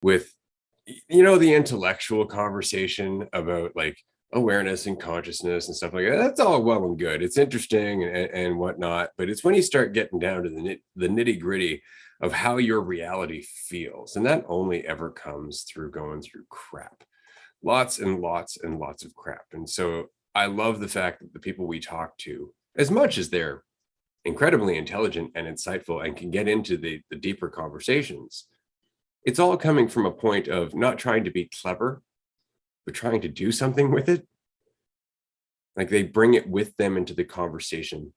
with, the intellectual conversation about like awareness and consciousness and stuff like that. That's all well and good. It's interesting and whatnot, but it's when you start getting down to the nitty gritty of how your reality feels. And that only ever comes through going through crap, lots and lots and lots of crap. And so I love the fact that the people we talk to, as much as they're incredibly intelligent and insightful and can get into the deeper conversations, it's all coming from a point of not trying to be clever, but trying to do something with it. Like they bring it with them into the conversation,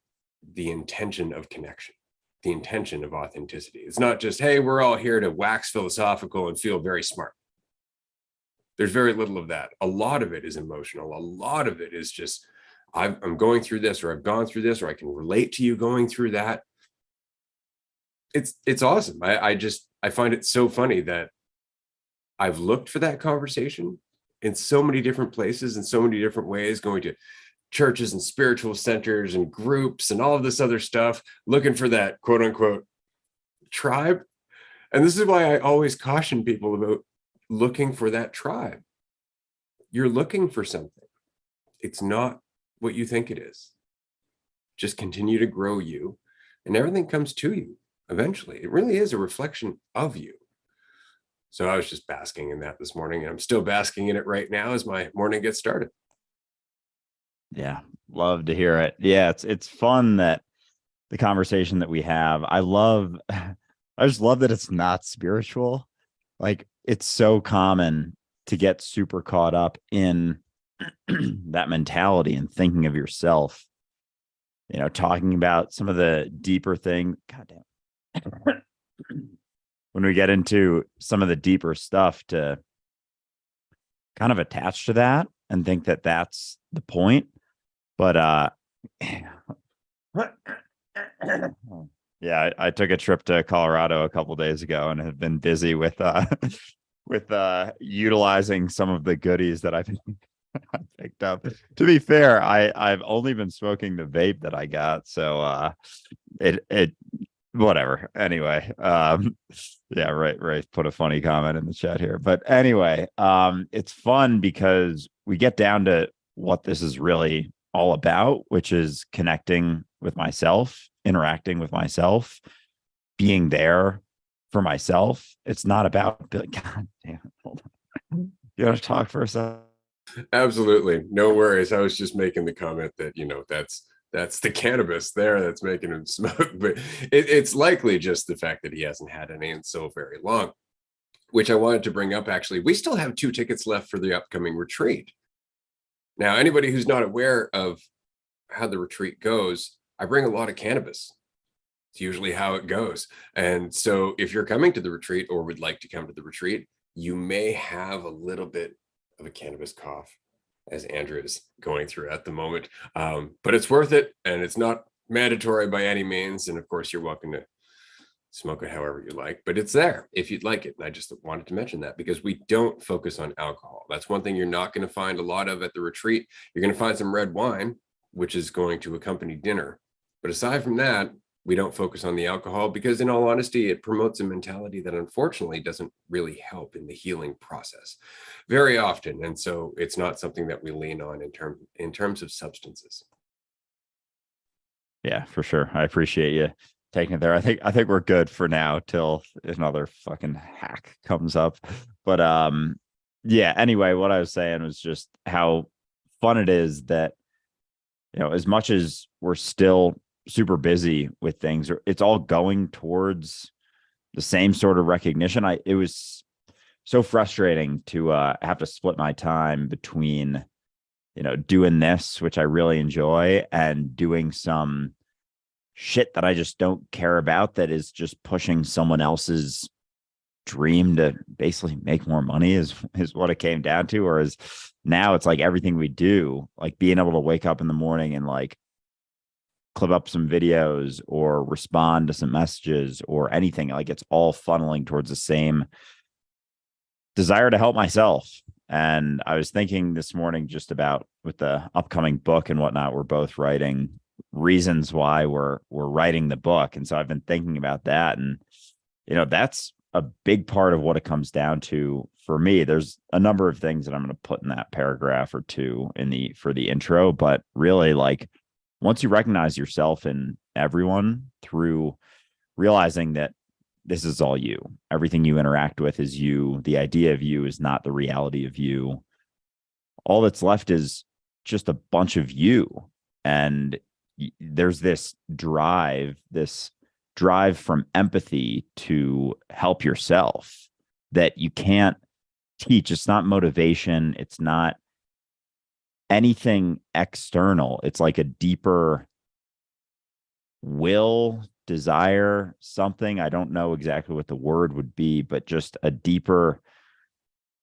the intention of connection, the intention of authenticity. It's not just, hey, we're all here to wax philosophical and feel very smart. There's very little of that. A lot of it is emotional. A lot of it is just, I'm going through this, or I've gone through this, or I can relate to you going through that. It's awesome. I find it so funny that I've looked for that conversation in so many different places, in so many different ways, going to churches and spiritual centers and groups and all of this other stuff, looking for that quote unquote tribe. And this is why I always caution people about looking for that tribe. You're looking for something. It's not what you think it is. Just continue to grow you, and everything comes to you eventually. It really is a reflection of you. So I was just basking in that this morning, and I'm still basking in it right now as my morning gets started. Yeah, love to hear it. Yeah, it's fun that the conversation that we have. I just love that it's not spiritual. Like, it's so common to get super caught up in that mentality and thinking of yourself, talking about some of the deeper thing. Goddamn. When we get into some of the deeper stuff, to kind of attach to that and think that that's the point. But yeah, I took a trip to Colorado a couple days ago and have been busy with utilizing some of the goodies that I've picked up. To be fair, I've only been smoking the vape that I got, so it whatever. Anyway, yeah, right. Put a funny comment in the chat here, but anyway, it's fun because we get down to what this is really all about, which is connecting with myself, interacting with myself, being there for myself. It's not about, God damn it, hold on. You want to talk for a second? Absolutely. No worries. I was just making the comment that, that's the cannabis there that's making him smoke, but it's likely just the fact that he hasn't had any in so very long, which I wanted to bring up. Actually, we still have 2 tickets left for the upcoming retreat. Now, anybody who's not aware of how the retreat goes, I bring a lot of cannabis. It's usually how it goes. And so if you're coming to the retreat or would like to come to the retreat, you may have a little bit of a cannabis cough, as Andrew is going through at the moment. But it's worth it, and it's not mandatory by any means. And of course, you're welcome to smoke it however you like, but it's there if you'd like it. And I just wanted to mention that because we don't focus on alcohol. That's one thing you're not going to find a lot of at the retreat. You're going to find some red wine, which is going to accompany dinner. But aside from that, we don't focus on the alcohol because, in all honesty, it promotes a mentality that unfortunately doesn't really help in the healing process very often. And so it's not something that we lean on in terms of substances. Yeah, for sure. I appreciate you taking it there. I think we're good for now till another fucking hack comes up. But yeah, anyway, what I was saying was just how fun it is that, as much as we're still super busy with things, it's all going towards the same sort of recognition. It was so frustrating to have to split my time between, doing this, which I really enjoy, and doing some shit that I just don't care about, that is just pushing someone else's dream to basically make more money is what it came down to. Or is now it's like everything we do, like being able to wake up in the morning and like clip up some videos or respond to some messages or anything, like it's all funneling towards the same desire to help myself. And I was thinking this morning just about, with the upcoming book and whatnot, we're both writing reasons why we're writing the book. And so I've been thinking about that. And, that's a big part of what it comes down to for me. There's a number of things that I'm going to put in that paragraph or two in the for the intro, but really, like, once you recognize yourself in everyone through realizing that this is all you, everything you interact with is you, the idea of you is not the reality of you. All that's left is just a bunch of you. And there's this drive from empathy to help yourself that you can't teach. It's not motivation. It's not anything external. It's like a deeper will, desire, something. I don't know exactly what the word would be, but just a deeper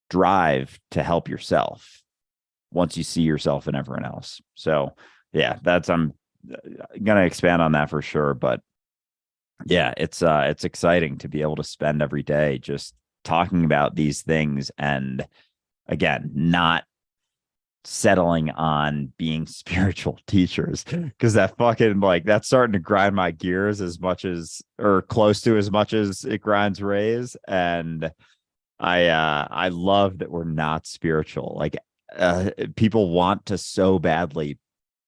drive to help yourself once you see yourself in everyone else. So yeah, I'm gonna expand on that for sure. But yeah, it's exciting to be able to spend every day just talking about these things, and again, not settling on being spiritual teachers, because that fucking, like, that's starting to grind my gears as much as, or close to as much as it grinds Ray's. And I love that we're not spiritual. Like, people want to so badly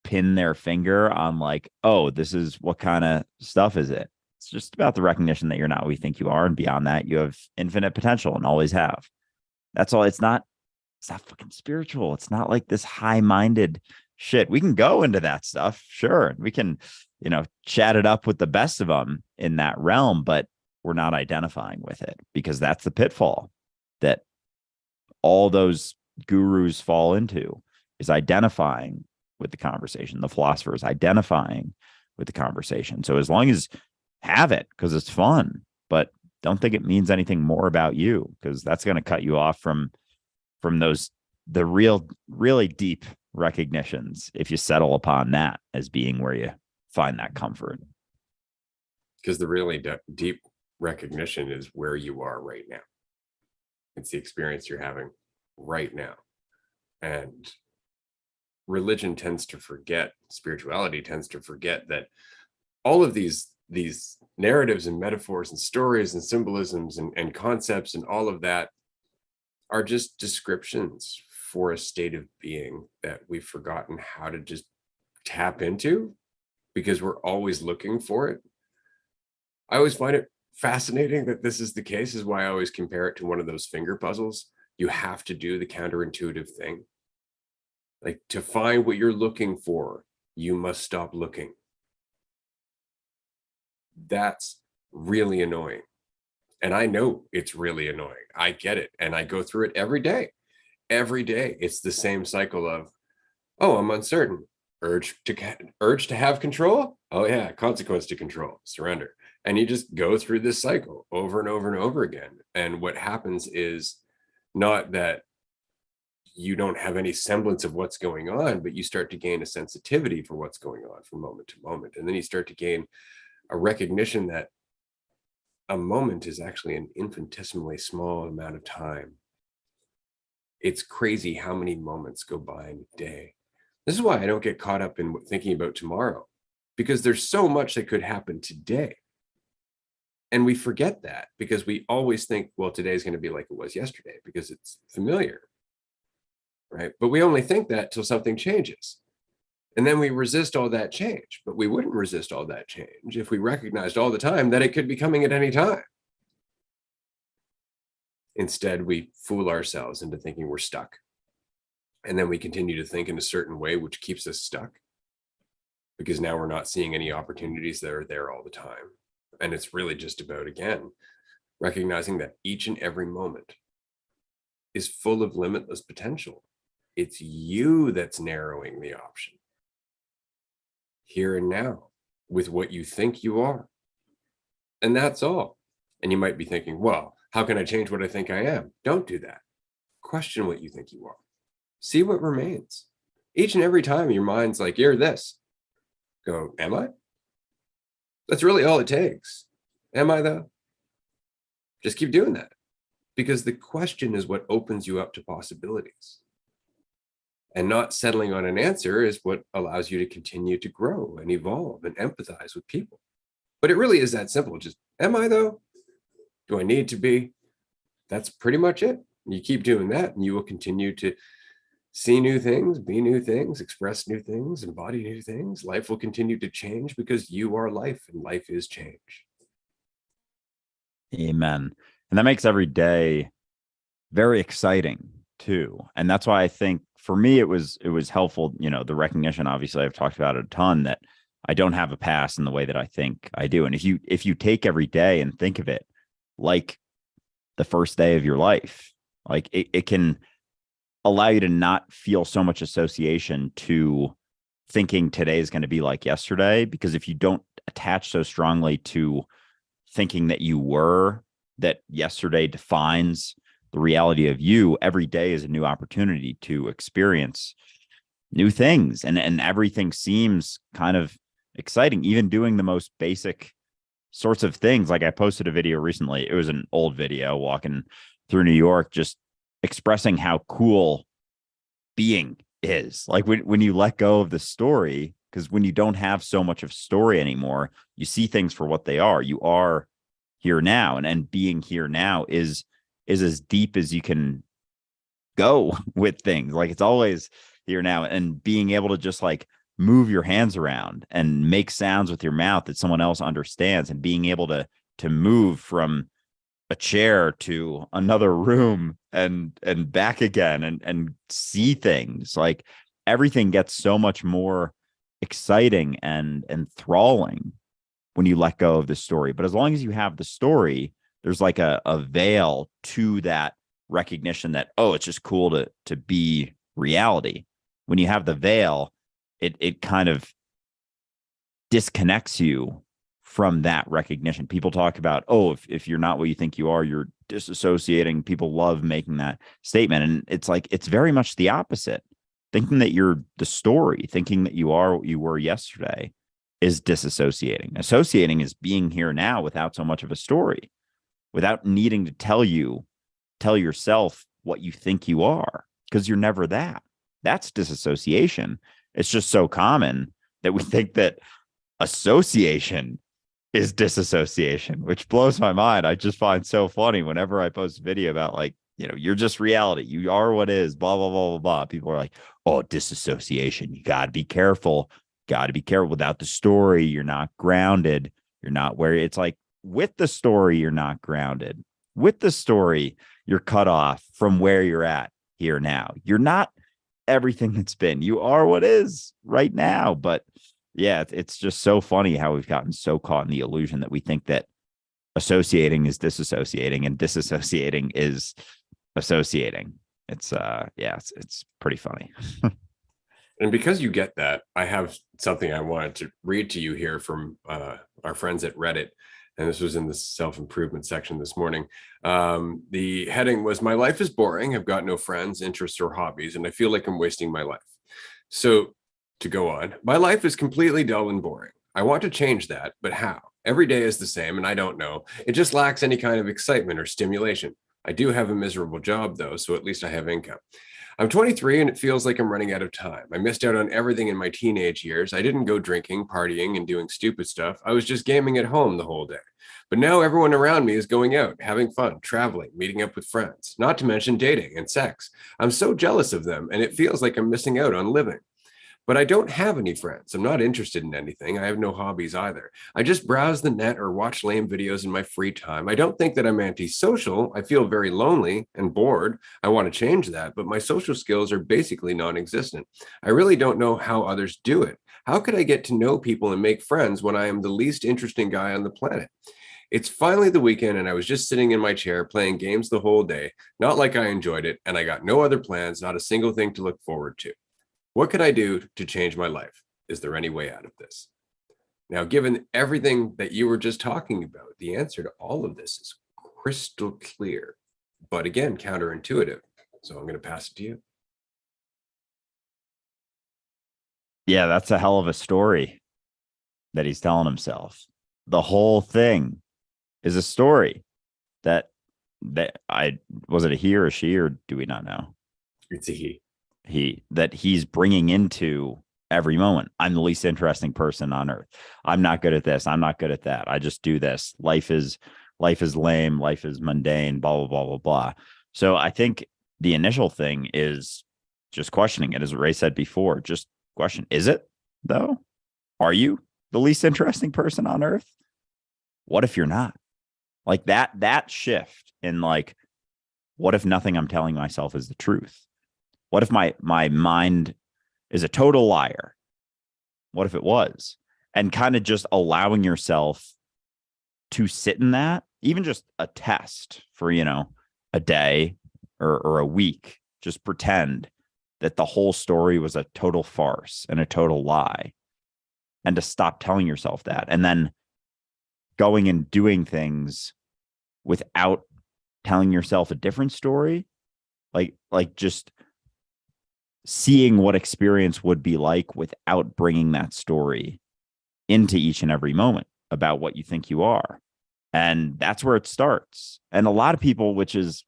pin their finger on, like, oh, this is what kind of stuff is it. It's just about the recognition that you're not what you think you are, and beyond that, you have infinite potential and always have. That's all. It's not fucking spiritual. It's not like this high-minded shit. We can go into that stuff, sure. We can, chat it up with the best of them in that realm, but we're not identifying with it, because that's the pitfall that all those gurus fall into, is identifying with the conversation. The philosopher is identifying with the conversation. So as long as have it, because it's fun, but don't think it means anything more about you, because that's going to cut you off from the really deep recognitions, if you settle upon that as being where you find that comfort. Because the really deep recognition is where you are right now. It's the experience you're having right now. And religion tends to forget, spirituality tends to forget that all of these narratives and metaphors and stories and symbolisms and concepts and all of that are just descriptions for a state of being that we've forgotten how to just tap into, because we're always looking for it. I always find it fascinating that this is the case, is why I always compare it to one of those finger puzzles. You have to do the counterintuitive thing. Like, to find what you're looking for, you must stop looking. That's really annoying. And I know it's really annoying. I get it. And I go through it every day. Every day, it's the same cycle of, oh, I'm uncertain. Urge to have control. Oh yeah, consequence to control, surrender. And you just go through this cycle over and over and over again. And what happens is not that you don't have any semblance of what's going on, but you start to gain a sensitivity for what's going on from moment to moment. And then you start to gain a recognition that a moment is actually an infinitesimally small amount of time. It's crazy how many moments go by in a day. This is why I don't get caught up in thinking about tomorrow, because there's so much that could happen today. And we forget that, because we always think, well, today's going to be like it was yesterday, because it's familiar, right? But we only think that till something changes. And then we resist all that change, but we wouldn't resist all that change if we recognized all the time that it could be coming at any time. Instead, we fool ourselves into thinking we're stuck. And then we continue to think in a certain way, which keeps us stuck, because now we're not seeing any opportunities that are there all the time. And it's really just about, again, recognizing that each and every moment is full of limitless potential. It's you that's narrowing the option. Here and now, with what you think you are. And that's all. And you might be thinking, well, how can I change what I think I am? Don't do that. Question what you think you are. See what remains. Each and every time your mind's like, you're this. Go, am I? That's really all it takes. Am I though? Just keep doing that. Because the question is what opens you up to possibilities. And not settling on an answer is what allows you to continue to grow and evolve and empathize with people. But it really is that simple. Just, am I though? Do I need to be? That's pretty much it. You keep doing that, and you will continue to see new things, be new things, express new things, embody new things. Life will continue to change because you are life, and life is change. Amen. And that makes every day very exciting too. And that's why I think for me it was helpful, the recognition, obviously I've talked about it a ton, that I don't have a past in the way that I think I do. And if you take every day and think of it like the first day of your life, like it can allow you to not feel so much association to thinking today is going to be like yesterday, because if you don't attach so strongly to thinking that yesterday defines the reality of you, every day is a new opportunity to experience new things, and everything seems kind of exciting, even doing the most basic sorts of things. Like I posted a video recently, it was an old video walking through New York, just expressing how cool being is. Like when you let go of the story, because when you don't have so much of story anymore, you see things for what they are. You are here now, and being here now is as deep as you can go with things. Like it's always here now, and being able to just like move your hands around and make sounds with your mouth that someone else understands, and being able to move from a chair to another room and back again, and see things. Like everything gets so much more exciting and enthralling when you let go of the story. But as long as you have the story, there's like a veil to that recognition that, oh, it's just cool to be reality. When you have the veil, it kind of disconnects you from that recognition. People talk about, oh, if you're not what you think you are, you're disassociating. People love making that statement. And it's like, it's very much the opposite. Thinking that you're the story, thinking that you are what you were yesterday, is disassociating. Associating is being here now without so much of a story, without needing to tell yourself what you think you are, because you're never that. That's disassociation. It's just so common that we think that association is disassociation, which blows my mind. I just find so funny whenever I post a video about like, you're just reality. You are what is, blah, blah, blah, blah, blah. People are like, oh, disassociation. You got to be careful. Got to be careful. Without the story, you're not grounded. You're not where it's like, with the story, you're not grounded. With the story, you're cut off from where you're at here now. You're not everything that's been. You are what is right now. But yeah, it's just so funny how we've gotten so caught in the illusion that we think that associating is disassociating and disassociating is associating. It's it's pretty funny. And because you get that, I have something I wanted to read to you here from our friends at Reddit. And this was in the self-improvement section this morning. The heading was, "My life is boring. I've got no friends, interests, or hobbies, and I feel like I'm wasting my life." So to go on, "My life is completely dull and boring. I want to change that, but how? Every day is the same, and I don't know. It just lacks any kind of excitement or stimulation. I do have a miserable job, though, so at least I have income. I'm 23 and it feels like I'm running out of time. I missed out on everything in my teenage years. I didn't go drinking, partying, and doing stupid stuff. I was just gaming at home the whole day. But now everyone around me is going out, having fun, traveling, meeting up with friends, not to mention dating and sex. I'm so jealous of them, and it feels like I'm missing out on living. But I don't have any friends. I'm not interested in anything. I have no hobbies either. I just browse the net or watch lame videos in my free time. I don't think that I'm antisocial. I feel very lonely and bored. I want to change that, but my social skills are basically non-existent. I really don't know how others do it. How could I get to know people and make friends when I am the least interesting guy on the planet? It's finally the weekend, and I was just sitting in my chair playing games the whole day, not like I enjoyed it, and I got no other plans, not a single thing to look forward to. What could I do to change my life? Is there any way out of this?" Now, given everything that you were just talking about, the answer to all of this is crystal clear, but again, counterintuitive. So I'm going to pass it to you. Yeah, that's a hell of a story that he's telling himself. The whole thing is a story that I was it a he or a she, or do we not know? It's a he. That he's bringing into every moment. I'm the least interesting person on earth. I'm not good at this. I'm not good at that. I just do this. Life is life is lame, life is mundane, blah, blah, blah, blah, blah. So I think the initial thing is just questioning it. As Ray said before, just question, is it though? Are you the least interesting person on earth? What if you're not? Like that shift in like, what if nothing I'm telling myself is the truth? What if my mind is a total liar? What if it was? And kind of just allowing yourself to sit in that, even just a test for, a day or a week, just pretend that the whole story was a total farce and a total lie, and to stop telling yourself that, and then going and doing things without telling yourself a different story, like just seeing what experience would be like without bringing that story into each and every moment about what you think you are. And that's where it starts. And a lot of people, which is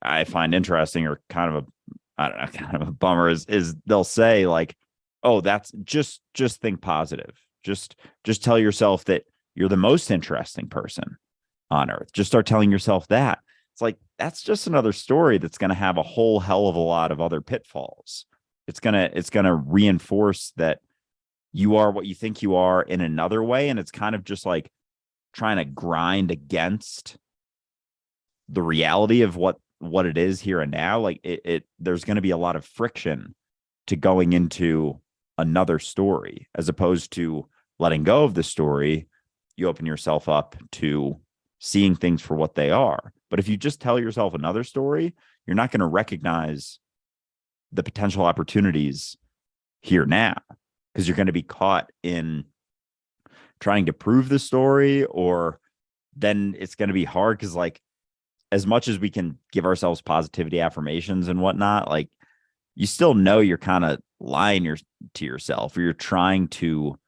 I find interesting, or kind of kind of a bummer, is they'll say like, oh, that's just think positive. Just tell yourself that you're the most interesting person on earth. Just start telling yourself that. It's like, that's just another story that's going to have a whole hell of a lot of other pitfalls. It's going to reinforce that you are what you think you are in another way. And it's kind of just like trying to grind against the reality of what it is here and now. Like there's going to be a lot of friction to going into another story, as opposed to letting go of the story. You open yourself up to seeing things for what they are. But if you just tell yourself another story, you're not going to recognize the potential opportunities here now, because you're going to be caught in trying to prove the story, or then it's going to be hard because, like, as much as we can give ourselves positivity affirmations and whatnot, like, you still know you're kind of lying to yourself, or you're trying to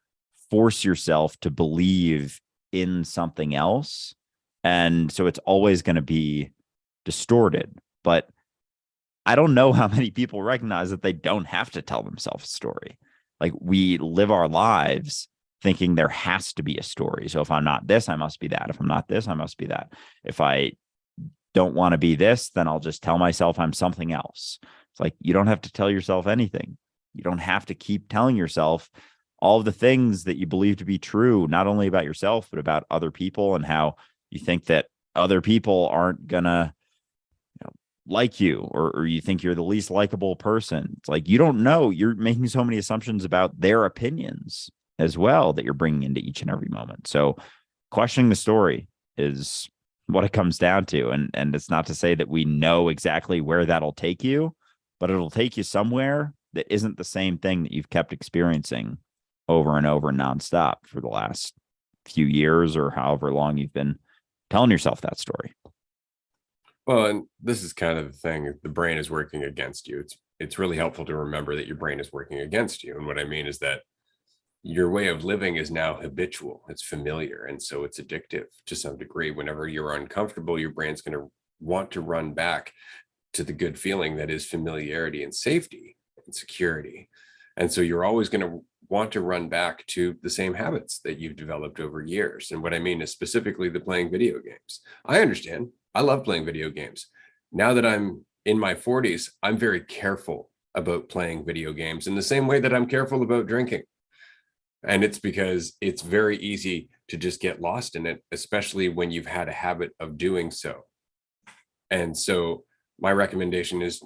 force yourself to believe in something else. And so it's always going to be distorted. But I don't know how many people recognize that they don't have to tell themselves a story. Like, we live our lives thinking there has to be a story. So if I'm not this, I must be that. If I'm not this, I must be that. If I don't want to be this, then I'll just tell myself I'm something else. It's like, you don't have to tell yourself anything. You don't have to keep telling yourself all of the things that you believe to be true, not only about yourself, but about other people, and how you think that other people aren't gonna like you, or you think you're the least likable person. It's like, you don't know. You're making so many assumptions about their opinions as well that you're bringing into each and every moment. So questioning the story is what it comes down to. And it's not to say that we know exactly where that'll take you, but it'll take you somewhere that isn't the same thing that you've kept experiencing over and over nonstop for the last few years, or however long you've been telling yourself that story. Well, and this is kind of the thing. The brain is working against you. It's really helpful to remember that your brain is working against you. And what I mean is that your way of living is now habitual. It's familiar. And so it's addictive to some degree. Whenever you're uncomfortable, your brain's going to want to run back to the good feeling that is familiarity and safety and security. And so you're always going to want to run back to the same habits that you've developed over years. And what I mean is specifically the playing video games. I understand. I love playing video games. Now that I'm in my 40s, I'm very careful about playing video games in the same way that I'm careful about drinking. And it's because it's very easy to just get lost in it, especially when you've had a habit of doing so. And so my recommendation is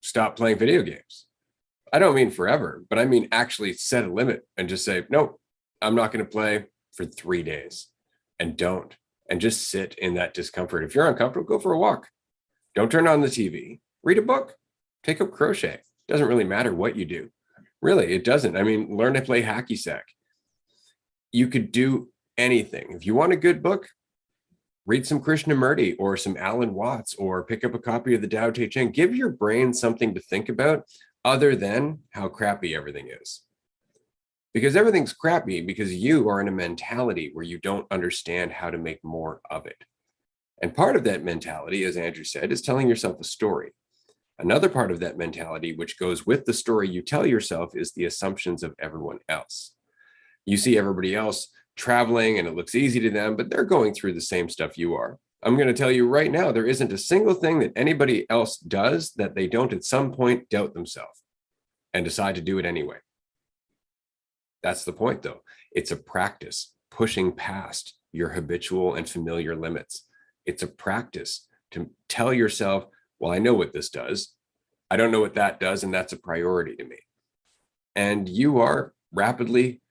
stop playing video games. I don't mean forever, but I mean actually set a limit and just say, no, I'm not going to play for 3 days, and don't. And just sit in that discomfort. If you're uncomfortable, go for a walk. Don't turn on the TV. Read a book. Take up crochet. Doesn't really matter what you do. Really, it doesn't. I mean, learn to play hacky sack. You could do anything. If you want a good book, read some Krishnamurti or some Alan Watts, or pick up a copy of the Tao Te Ching. Give your brain something to think about other than how crappy everything is. Because everything's crappy because you are in a mentality where you don't understand how to make more of it. And part of that mentality, as Andrew said, is telling yourself a story. Another part of that mentality, which goes with the story you tell yourself, is the assumptions of everyone else. You see everybody else traveling and it looks easy to them, but they're going through the same stuff you are. I'm going to tell you right now, there isn't a single thing that anybody else does that they don't at some point doubt themselves and decide to do it anyway. That's the point, though. It's a practice pushing past your habitual and familiar limits. It's a practice to tell yourself, well, I know what this does. I don't know what that does, and that's a priority to me. And you are rapidly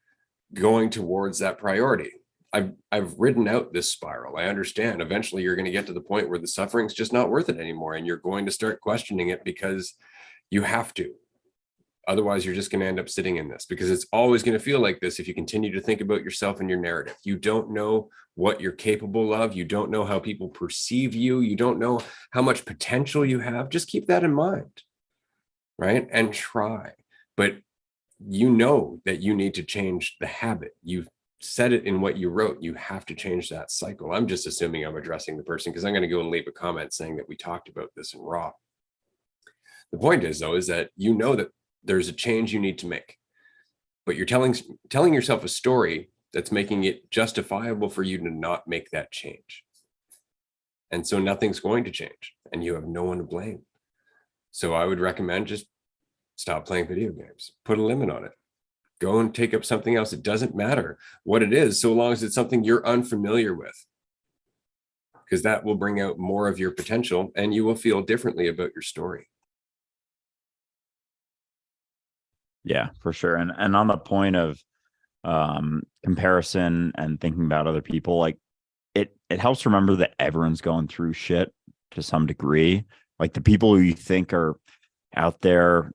going towards that priority. I've ridden out this spiral. I understand. Eventually, you're going to get to the point where the suffering's just not worth it anymore, and you're going to start questioning it because you have to. Otherwise, you're just going to end up sitting in this, because it's always going to feel like this if you continue to think about yourself and your narrative. You don't know what you're capable of. You don't know how people perceive you. You don't know how much potential you have. Just keep that in mind, right? And try. But you know that you need to change the habit. You've said it in what you wrote. You have to change that cycle. I'm just assuming I'm addressing the person, because I'm going to go and leave a comment saying that we talked about this in Raw. The point is, though, is that you know that there's a change you need to make, but you're telling yourself a story that's making it justifiable for you to not make that change. And so nothing's going to change, and you have no one to blame. So I would recommend just stop playing video games, put a limit on it, go and take up something else. It doesn't matter what it is, so long as it's something you're unfamiliar with, because that will bring out more of your potential and you will feel differently about your story. Yeah, for sure. And on the point of comparison and thinking about other people, like it helps remember that everyone's going through shit to some degree. Like the people who you think are out there,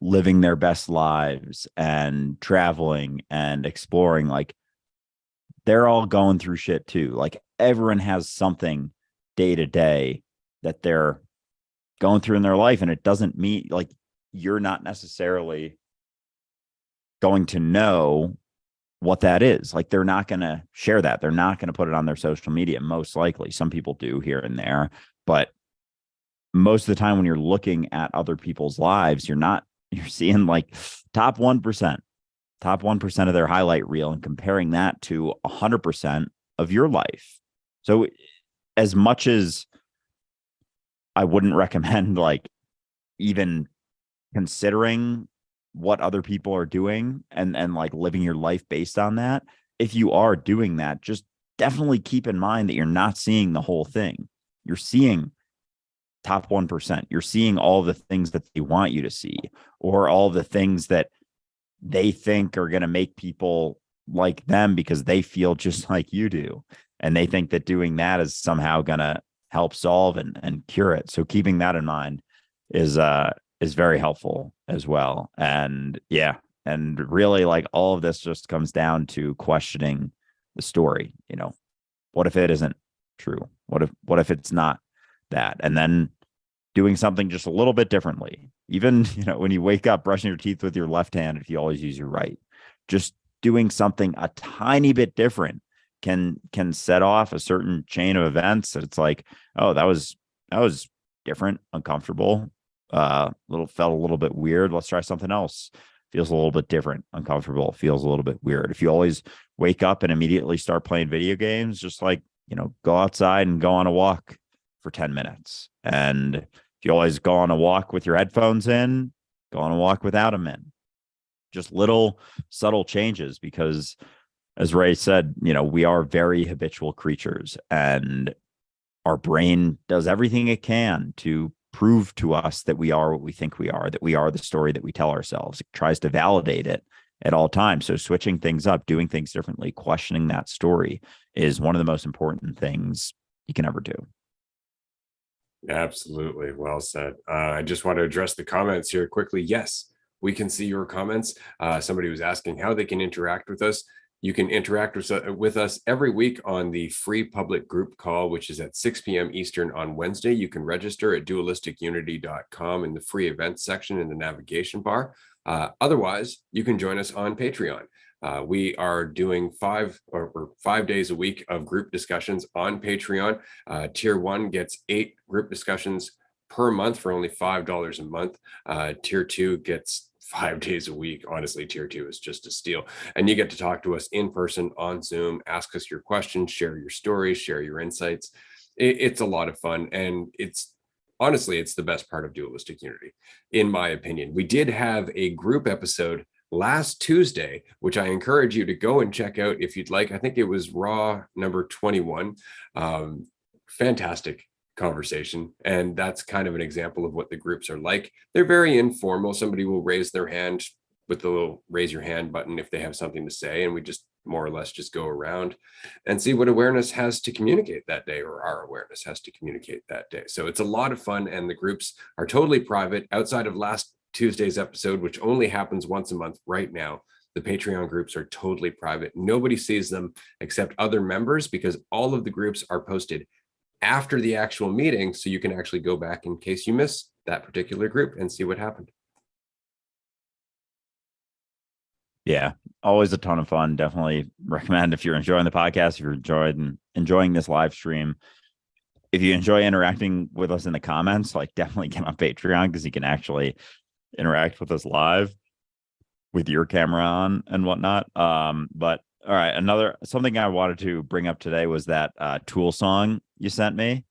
living their best lives and traveling and exploring, like they're all going through shit too. Like everyone has something day to day that they're going through in their life, and it doesn't mean like you're not necessarily going to know what that is. Like they're not going to share that. They're not going to put it on their social media. Most likely, some people do here and there, but most of the time when you're looking at other people's lives, you're seeing like top 1% of their highlight reel and comparing that to 100% of your life. So as much as I wouldn't recommend like even considering what other people are doing and like living your life based on that, if you are doing that, just definitely keep in mind that you're not seeing the whole thing. You're seeing top 1%. You're seeing all the things that they want you to see, or all the things that they think are going to make people like them because they feel just like you do. And they think that doing that is somehow going to help solve and cure it. So keeping that in mind is very helpful as well. And yeah, and really like all of this just comes down to questioning the story. What if it isn't true? What if it's not that? And then doing something just a little bit differently. Even, when you wake up, brushing your teeth with your left hand, if you always use your right, just doing something a tiny bit different can set off a certain chain of events that it's like, oh, that was different, uncomfortable, felt a little bit weird. Let's try something else. Feels a little bit different, uncomfortable, feels a little bit weird. If you always wake up and immediately start playing video games, just like, go outside and go on a walk for 10 minutes. And if you always go on a walk with your headphones in, go on a walk without them in. Just little subtle changes, because as Ray said, we are very habitual creatures, and our brain does everything it can to prove to us that we are what we think we are, that we are the story that we tell ourselves. It tries to validate it at all times. So switching things up, doing things differently, questioning that story is one of the most important things you can ever do. Absolutely. Well said. I just want to address the comments here quickly. Yes, we can see your comments. Somebody was asking how they can interact with us. You can interact with us every week on the free public group call, which is at 6 p.m. Eastern on Wednesday. You can register at dualisticunity.com in the free events section in the navigation bar. Otherwise, you can join us on Patreon. We are doing 5 days a week of group discussions on Patreon. Tier 1 gets 8 group discussions per month for only $5 a month. Tier 2 gets 5 days a week. Honestly, tier 2 is just a steal. And you get to talk to us in person on Zoom, ask us your questions, share your stories, share your insights. It's a lot of fun. And it's honestly, it's the best part of Dualistic Unity, in my opinion. We did have a group episode last Tuesday, which I encourage you to go and check out if you'd like. I think it was Raw number 21. Fantastic conversation. And that's kind of an example of what the groups are like. They're very informal. Somebody will raise their hand with the little raise your hand button if they have something to say. And we just more or less just go around and see what awareness has to communicate that day, or our awareness has to communicate that day. So it's a lot of fun. And the groups are totally private outside of last Tuesday's episode, which only happens once a month right now. The Patreon groups are totally private. Nobody sees them except other members, because all of the groups are posted after the actual meeting, so you can actually go back in case you miss that particular group and see what happened. Yeah, always a ton of fun. Definitely recommend if you're enjoying the podcast, if you're enjoying this live stream. If you enjoy interacting with us in the comments, like definitely get on Patreon, because you can actually interact with us live with your camera on and whatnot. But all right, something I wanted to bring up today was that Tool song you sent me,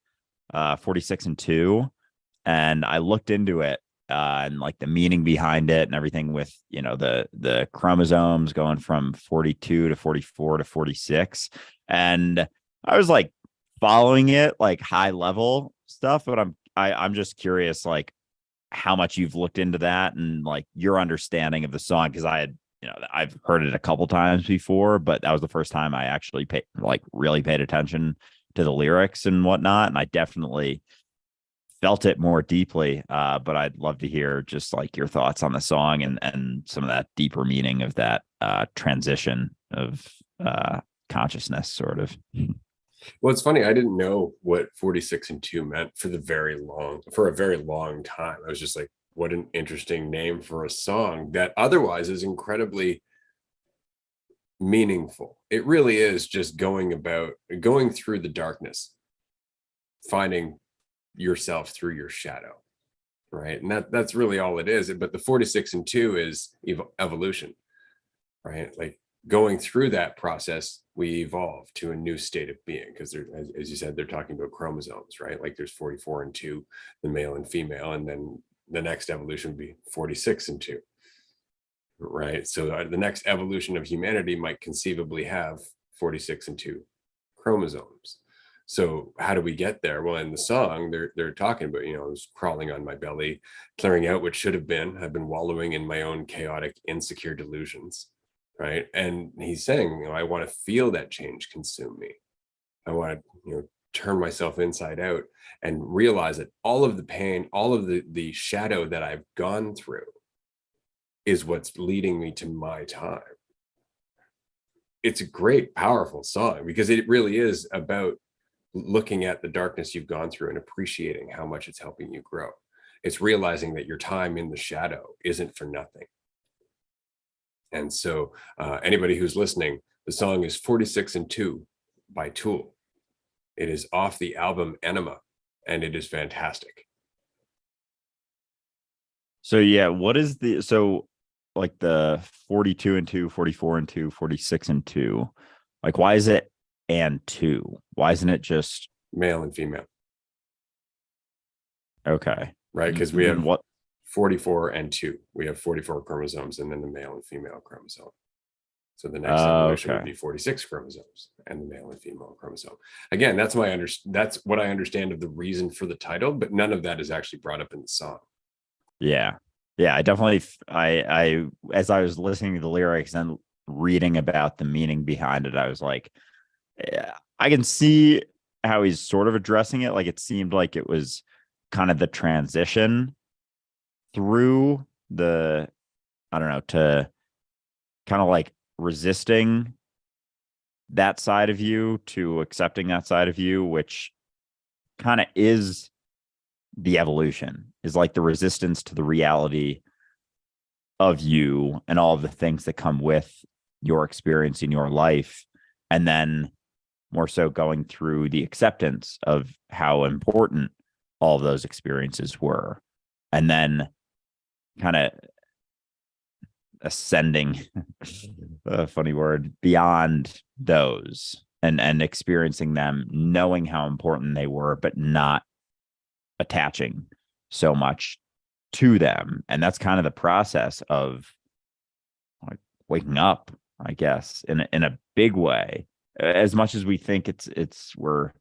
46 and 2. And I looked into it and like the meaning behind it and everything, with, the chromosomes going from 42 to 44 to 46. And I was like following it, like high level stuff, but I'm just curious, like how much you've looked into that and like your understanding of the song. Because I've heard it a couple times before, but that was the first time I actually really paid attention to the lyrics and whatnot. And I definitely felt it more deeply. But I'd love to hear just like your thoughts on the song and some of that deeper meaning of that transition of consciousness, sort of. Well, it's funny. I didn't know what 46 and 2 meant for a very long time. I was just like, what an interesting name for a song that otherwise is incredibly meaningful. It really is just going through the darkness, finding yourself through your shadow, right? And that's really all it is. But the 46 and 2 is evolution, right? Like going through that process, we evolve to a new state of being, because as you said, they're talking about chromosomes, right? Like there's 44 and 2, the male and female, and then the next evolution would be 46 and 2, right? So the next evolution of humanity might conceivably have 46 and 2 chromosomes. So how do we get there? Well, in the song, they're talking about, I was crawling on my belly, clearing out what should have been. I've been wallowing in my own chaotic, insecure delusions, right? And he's saying, I want to feel that change consume me. I want to, turn myself inside out and realize that all of the pain, all of the shadow that I've gone through is what's leading me to my time. It's a great, powerful song, because it really is about looking at the darkness you've gone through and appreciating how much it's helping you grow. It's realizing that your time in the shadow isn't for nothing. And so anybody who's listening, the song is 46 and 2 by Tool. It is off the album Enema, and it is fantastic. So yeah, like the 42 and 2, 44 and 2, 46 and 2, like why is it and 2? Why isn't it just male and female? Okay. Right, because we have 44 and 2. We have 44 chromosomes, and then the male and female chromosome. So the next evolution would be 46 chromosomes and the male and female chromosome. Again, that's what I understand of the reason for the title, but none of that is actually brought up in the song. Yeah. Yeah, I definitely I as I was listening to the lyrics and reading about the meaning behind it, I was like, yeah, I can see how he's sort of addressing it. Like it seemed like it was kind of the transition through to kind of like resisting that side of you to accepting that side of you, which kind of is the evolution, is like the resistance to the reality of you and all of the things that come with your experience in your life. And then more so going through the acceptance of how important all of those experiences were. And then kind of ascending, a funny word, beyond those and experiencing them, knowing how important they were, but not attaching so much to them. And that's kind of the process of like waking up, I guess, in a big way. As much as we think it's we're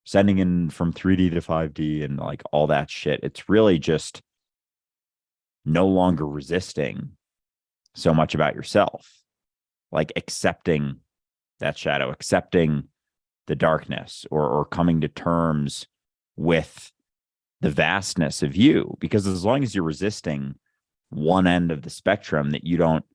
sending in from 3D to 5D and like all that shit, it's really just no longer resisting so much about yourself, like accepting that shadow, accepting the darkness, or coming to terms with the vastness of you. Because as long as you're resisting one end of the spectrum that you don't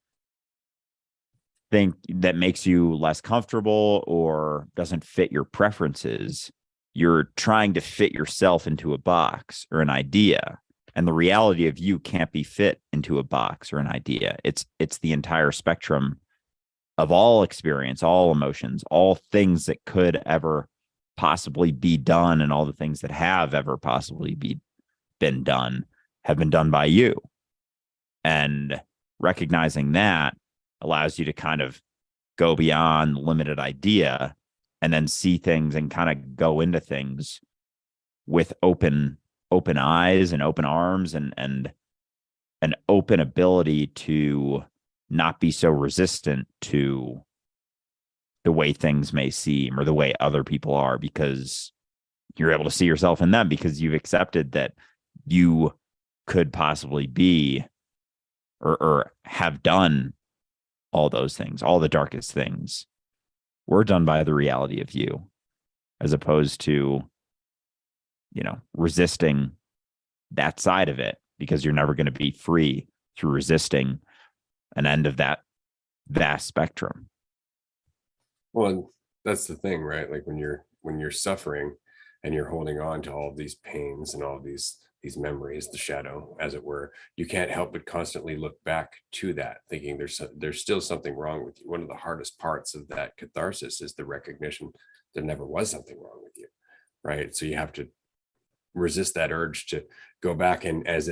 think that makes you less comfortable or doesn't fit your preferences, you're trying to fit yourself into a box or an idea. And the reality of you can't be fit into a box or an idea. It's the entire spectrum of all experience, all emotions, all things that could ever possibly be done, and all the things that have ever possibly been done have been done by you. And recognizing that allows you to kind of go beyond limited idea and then see things and kind of go into things with open eyes and open arms, and an open ability to not be so resistant to the way things may seem or the way other people are, because you're able to see yourself in them, because you've accepted that you could possibly be or have done all those things. All the darkest things were done by the reality of you, as opposed to, resisting that side of it, because you're never going to be free through resisting an end of that vast spectrum. Well, that's the thing, right? Like when you're suffering and you're holding on to all of these pains and all of these memories, the shadow, as it were, you can't help but constantly look back to that, thinking there's still something wrong with you. One of the hardest parts of that catharsis is the recognition there never was something wrong with you, right? So you have to resist that urge to go back, and as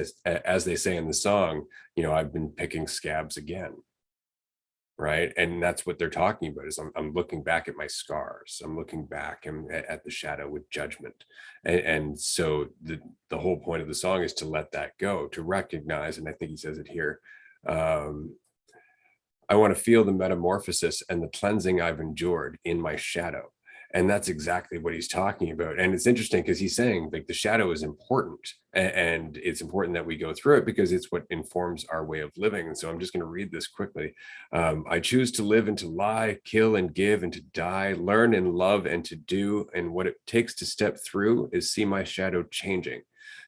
they say in the song, I've been picking scabs again, right? And that's what they're talking about, is I'm looking back at my scars, I'm looking back and at the shadow with judgment, and so the whole point of the song is to let that go, to recognize, and I think he says it here, I want to feel the metamorphosis and the cleansing I've endured in my shadow. And that's exactly what he's talking about. And it's interesting because he's saying like the shadow is important, and it's important that we go through it because it's what informs our way of living. And so I'm just going to read this quickly. I choose to live and to lie, kill and give and to die, learn and love and to do. And what it takes to step through is see my shadow changing,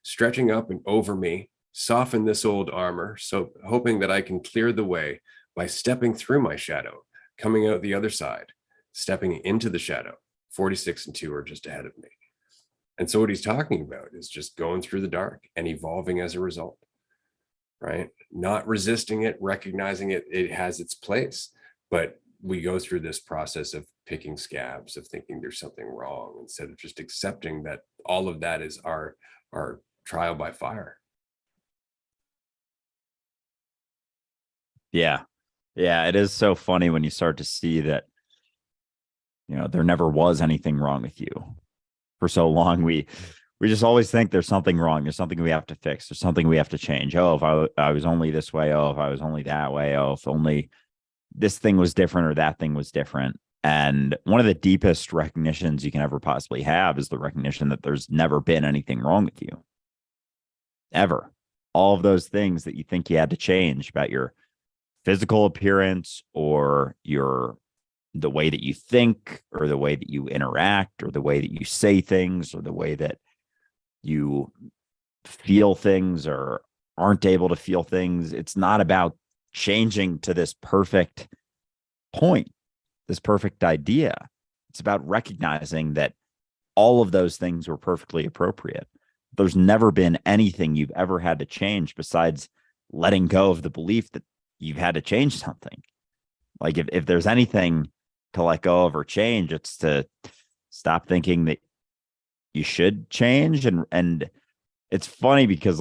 stretching up and over me, soften this old armor. So hoping that I can clear the way by stepping through my shadow, coming out the other side, stepping into the shadow. 46 and 2 are just ahead of me. And so what he's talking about is just going through the dark and evolving as a result, right? Not resisting it, recognizing it has its place, but we go through this process of picking scabs, of thinking there's something wrong, instead of just accepting that all of that is our trial by fire. Yeah. Yeah. It is so funny when you start to see that, there never was anything wrong with you. For so long, we just always think there's something wrong. There's something we have to fix. There's something we have to change. Oh, if I was only this way. Oh, if I was only that way. Oh, if only this thing was different or that thing was different. And one of the deepest recognitions you can ever possibly have is the recognition that there's never been anything wrong with you. Ever. All of those things that you think you had to change about your physical appearance or the way that you think or the way that you interact or the way that you say things or the way that you feel things or aren't able to feel things. It's not about changing to this perfect point, this perfect idea. It's about recognizing that all of those things were perfectly appropriate. There's never been anything you've ever had to change besides letting go of the belief that you've had to change something. Like if there's anything to let go of or change, it's to stop thinking that you should change. And it's funny because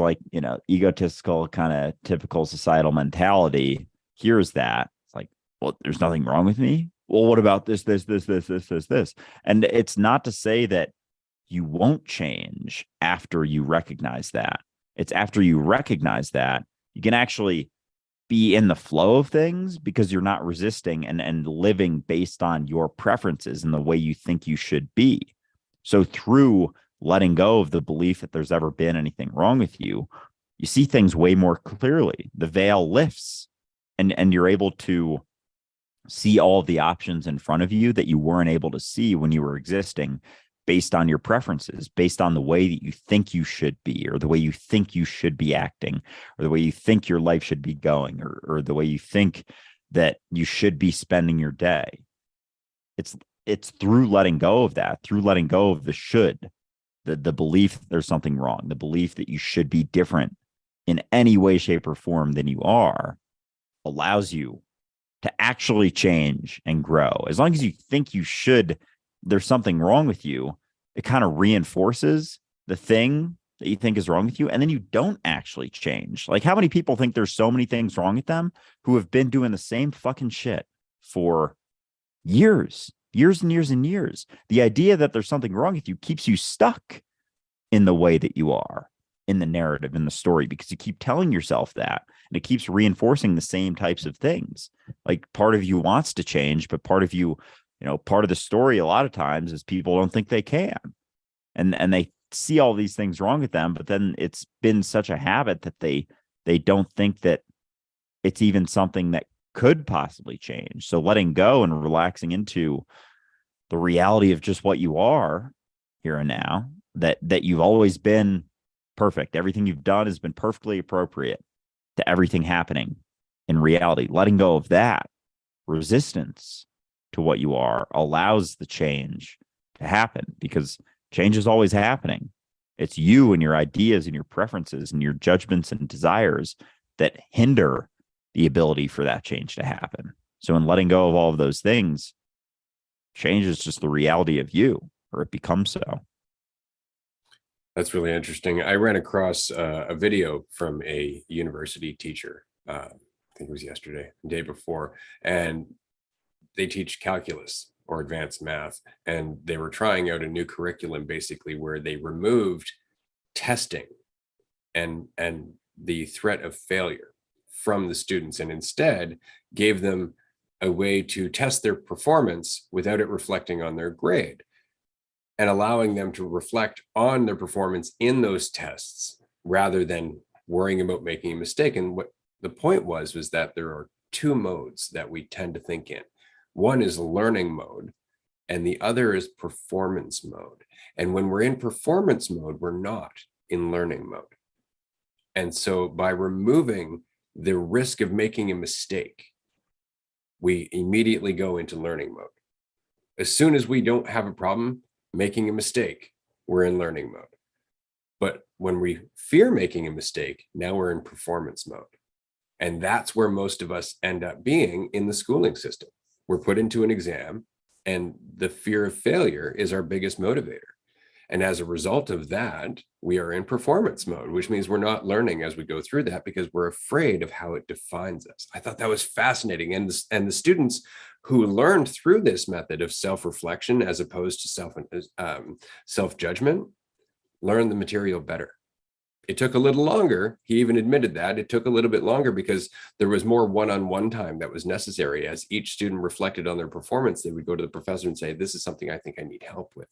egotistical kind of typical societal mentality hears that, it's like, well, there's nothing wrong with me. Well, what about this? And it's not to say that you won't change after you recognize that. It's after you recognize that you can actually be in the flow of things because you're not resisting and living based on your preferences and the way you think you should be. So through letting go of the belief that there's ever been anything wrong with you, you see things way more clearly. The veil lifts and you're able to see all of the options in front of you that you weren't able to see when you were existing based on your preferences, based on the way that you think you should be, or the way you think you should be acting, or the way you think your life should be going, or the way you think that you should be spending your day. It's through letting go of that, through letting go of the should, the belief that there's something wrong, the belief that you should be different in any way, shape, or form than you are, allows you to actually change and grow. As long as you think you should, there's something wrong with you, it kind of reinforces the thing that you think is wrong with you. And then you don't actually change. Like, how many people think there's so many things wrong with them who have been doing the same fucking shit for years and years and years? The idea that there's something wrong with you keeps you stuck in the way that you are, in the narrative, in the story, because you keep telling yourself that, and it keeps reinforcing the same types of things. Like, part of you wants to change, but part of you, part of the story a lot of times is people don't think they can. And they see all these things wrong with them, but then it's been such a habit that they don't think that it's even something that could possibly change. So letting go and relaxing into the reality of just what you are here and now, that you've always been perfect. Everything you've done has been perfectly appropriate to everything happening in reality. Letting go of that resistance to what you are allows the change to happen, because change is always happening. It's you and your ideas and your preferences and your judgments and desires that hinder the ability for that change to happen. So in letting go of all of those things, change is just the reality of you, or it becomes so. That's really interesting. I ran across a video from a university teacher. I think it was yesterday, the day before, and they teach calculus or advanced math, and they were trying out a new curriculum basically where they removed testing and the threat of failure from the students, and instead gave them a way to test their performance without it reflecting on their grade, and allowing them to reflect on their performance in those tests rather than worrying about making a mistake. And what the point was that there are two modes that we tend to think in. One is learning mode, and the other is performance mode. And when we're in performance mode, we're not in learning mode. And so by removing the risk of making a mistake, we immediately go into learning mode. As soon as we don't have a problem making a mistake, we're in learning mode. But when we fear making a mistake, now we're in performance mode. And that's where most of us end up being in the schooling system. We're put into an exam, and the fear of failure is our biggest motivator. And as a result of that, we are in performance mode, which means we're not learning as we go through that because we're afraid of how it defines us. I thought that was fascinating. And the students who learned through this method of self-reflection as opposed to self-judgment learned the material better. It took a little longer. He even admitted that it took a little bit longer because there was more one-on-one time that was necessary. As each student reflected on their performance, they would go to the professor and say, this is something I think I need help with.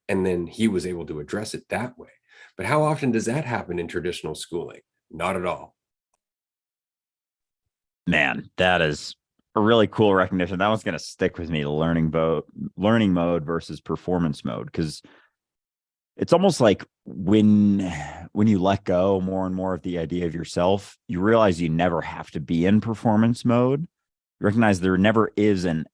And then he was able to address it that way. But how often does that happen in traditional schooling? Not at all. Man, that is a really cool recognition. That one's going to stick with me, learning mode versus performance mode, because it's almost like when you let go more and more of the idea of yourself, you realize you never have to be in performance mode. You recognize there never is an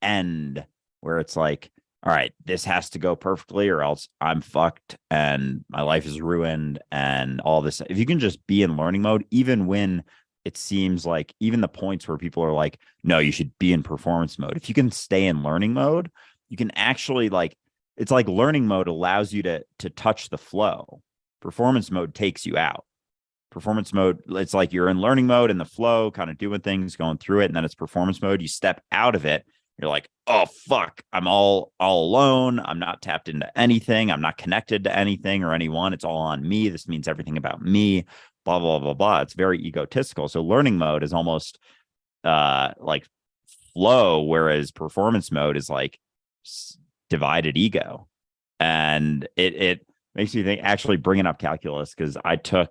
end where it's like, all right, this has to go perfectly or else I'm fucked and my life is ruined and all this. If you can just be in learning mode, even when it seems like, even the points where people are like, no, you should be in performance mode. If you can stay in learning mode, you can actually, like, it's like learning mode allows you to touch the flow. Performance mode takes you out. performance mode, it's like you're in learning mode in the flow, kind of doing things, going through it, and then it's performance mode. You step out of it, you're like, oh fuck, I'm all alone. I'm not tapped into anything. I'm not connected to anything or anyone. It's all on me. This means everything about me. Blah blah blah blah. It's very egotistical. So learning mode is almost like flow, whereas performance mode is like divided ego. And it makes you think, actually bringing up calculus, because I took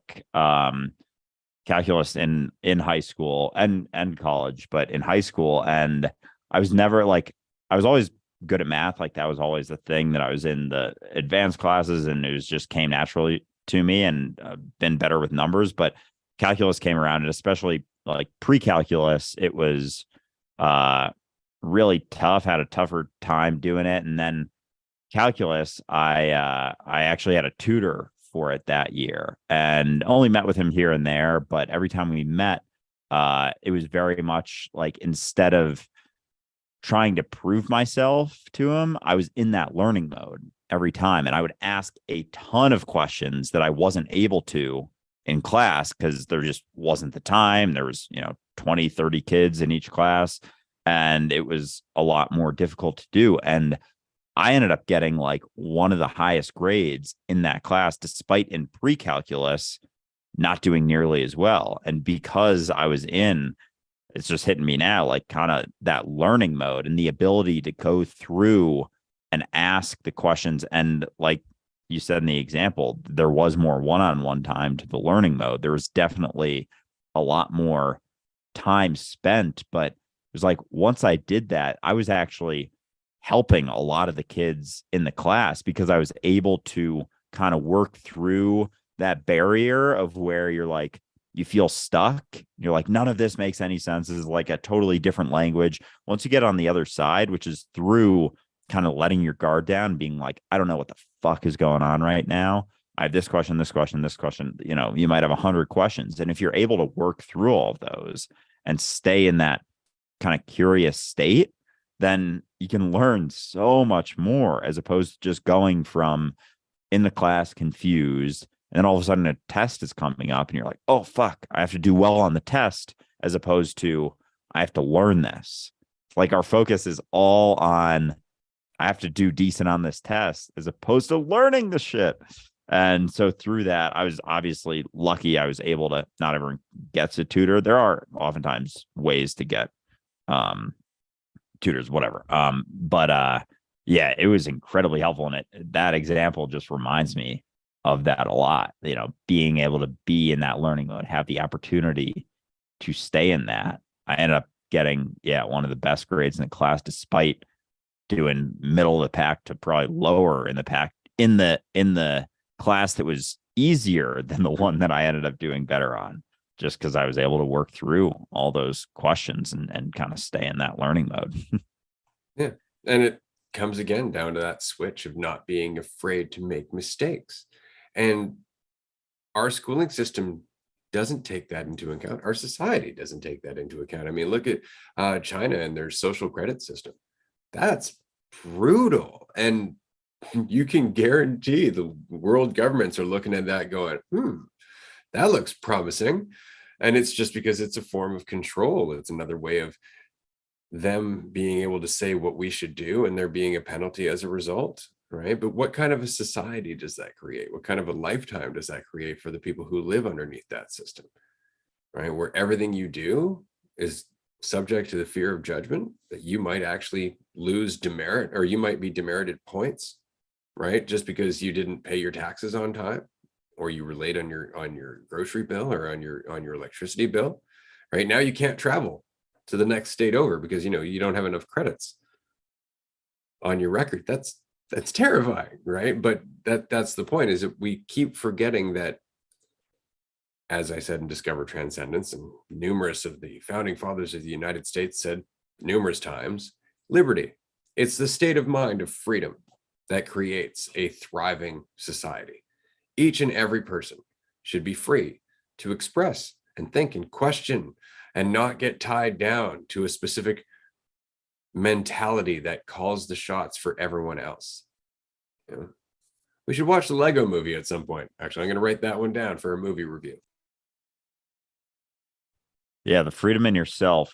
calculus in high school and college, but in high school, and I was never like, I was always good at math. Like that was always the thing that I was in the advanced classes, and it was just came naturally to me, and been better with numbers. But calculus came around, and especially like pre-calculus, it was really tough, had a tougher time doing it. And then calculus, I actually had a tutor for it that year, and only met with him here and there, but every time we met, it was very much like, instead of trying to prove myself to him, I was in that learning mode every time, and I would ask a ton of questions that I wasn't able to in class because there just wasn't the time. There was 20 30 kids in each class, and it was a lot more difficult to do. And I ended up getting like one of the highest grades in that class, despite in pre-calculus not doing nearly as well. And because I was in, it's just hitting me now, like kind of that learning mode and the ability to go through and ask the questions. And like you said in the example, there was more one-on-one time to the learning mode. There was definitely a lot more time spent, but it was like, once I did that, I was actually helping a lot of the kids in the class, because I was able to kind of work through that barrier of where you're like, you feel stuck. You're like, none of this makes any sense. This is like a totally different language. Once you get on the other side, which is through kind of letting your guard down, being like, I don't know what the fuck is going on right now. I have this question, this question, this question. You might have 100 questions. And if you're able to work through all of those and stay in that kind of curious state, then you can learn so much more, as opposed to just going from in the class confused, and then all of a sudden a test is coming up and you're like, oh fuck, I have to do well on the test, as opposed to I have to learn this. Like our focus is all on, I have to do decent on this test, as opposed to learning the shit. And so through that, I was obviously lucky. I was able to, not everyone gets a tutor. There are oftentimes ways to get tutors, whatever. But yeah, it was incredibly helpful. And that example just reminds me of that a lot, being able to be in that learning mode, have the opportunity to stay in that. I ended up getting, one of the best grades in the class, despite doing middle of the pack to probably lower in the pack in the class that was easier than the one that I ended up doing better on, just because I was able to work through all those questions and kind of stay in that learning mode. Yeah. And it comes again down to that switch of not being afraid to make mistakes. And our schooling system doesn't take that into account. Our society doesn't take that into account. I mean, look at China and their social credit system. That's brutal. And you can guarantee the world governments are looking at that going, that looks promising. And it's just because it's a form of control. It's another way of them being able to say what we should do, and there being a penalty as a result, right? But what kind of a society does that create? What kind of a lifetime does that create for the people who live underneath that system, right? Where everything you do is subject to the fear of judgment, that you might actually lose demerit, or you might be demerited points, right? Just because you didn't pay your taxes on time, or you were late on your grocery bill, or on your electricity bill. Right now you can't travel to the next state over because you don't have enough credits on your record. That's terrifying, right? But that's the point, is that we keep forgetting that, as I said in Discover Transcendence, and numerous of the founding fathers of the United States said numerous times, liberty, it's the state of mind of freedom that creates a thriving society. Each and every person should be free to express and think and question, and not get tied down to a specific mentality that calls the shots for everyone else. We should watch the Lego movie at some point. Actually, I'm going to write that one down for a movie review. Yeah, the freedom in yourself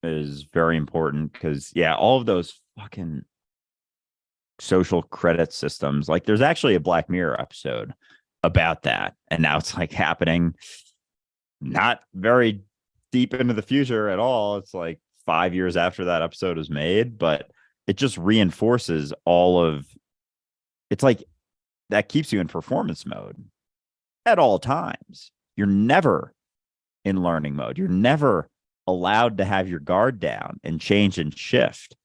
is very important because, yeah, all of those fucking social credit systems, like there's actually a Black Mirror episode about that. And now it's like happening not very deep into the future at all. It's like 5 years after that episode was made, but it just reinforces all of it's like that keeps you in performance mode at all times. You're never in learning mode. You're never allowed to have your guard down and change and shift.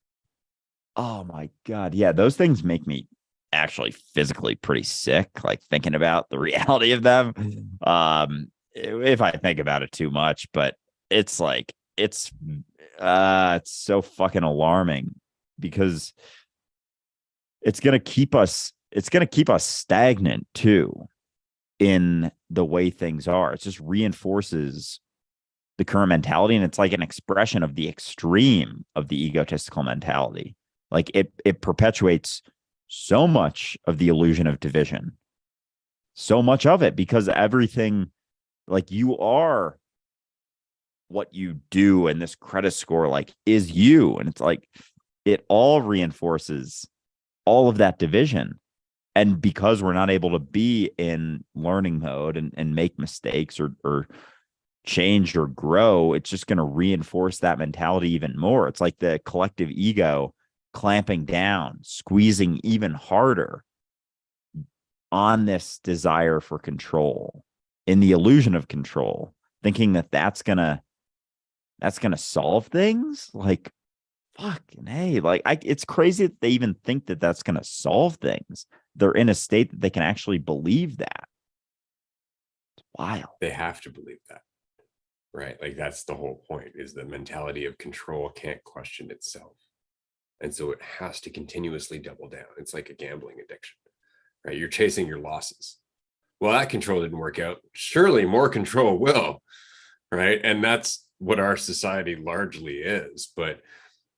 Oh my God. Yeah, those things make me actually physically pretty sick, like thinking about the reality of them. If I think about it too much, but it's like it's so fucking alarming because it's gonna keep us stagnant too in the way things are. It just reinforces the current mentality, and it's like an expression of the extreme of the egotistical mentality. Like it perpetuates so much of the illusion of division, so much of it, because everything, like, you are what you do, and this credit score like is you, and it's like it all reinforces all of that division. And because we're not able to be in learning mode and make mistakes or change or grow, it's just going to reinforce that mentality even more. It's like the collective ego clamping down, squeezing even harder on this desire for control, in the illusion of control, thinking that that's gonna solve things. Like, fucking hey, like it's crazy that they even think that that's gonna solve things. They're in a state that they can actually believe that. It's wild. They have to believe that, right? Like that's the whole point, is the mentality of control can't question itself. And so it has to continuously double down. It's like a gambling addiction, right? You're chasing your losses. Well, that control didn't work out. Surely more control will, right? And that's what our society largely is. But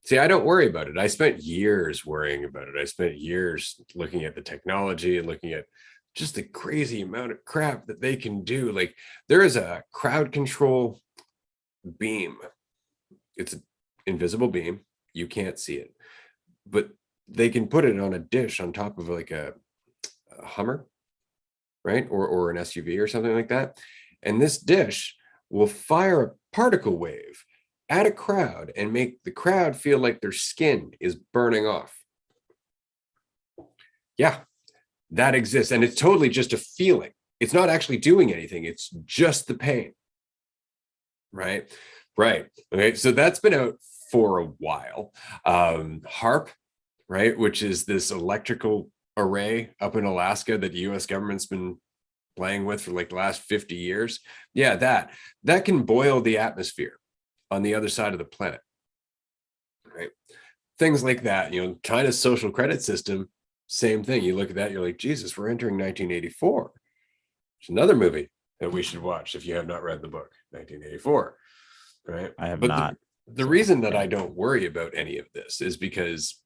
see, I don't worry about it. I spent years worrying about it. I spent years looking at the technology and looking at just the crazy amount of crap that they can do. Like there is a crowd control beam. It's an invisible beam. You can't see it, but they can put it on a dish on top of like a Hummer, right? Or an SUV or something like that. And this dish will fire a particle wave at a crowd and make the crowd feel like their skin is burning off. Yeah, that exists. And it's totally just a feeling. It's not actually doing anything. It's just the pain. Right. Right. Okay. So that's been out for a while. HARP, right, which is this electrical array up in Alaska that the US government's been playing with for like the last 50 years. Yeah, that can boil the atmosphere on the other side of the planet. Right. Things like that, China's social credit system, same thing. You look at that, you're like, Jesus, we're entering 1984. It's another movie that we should watch if you have not read the book, 1984. Right. I have But not. the So reason that I don't worry about any of this is because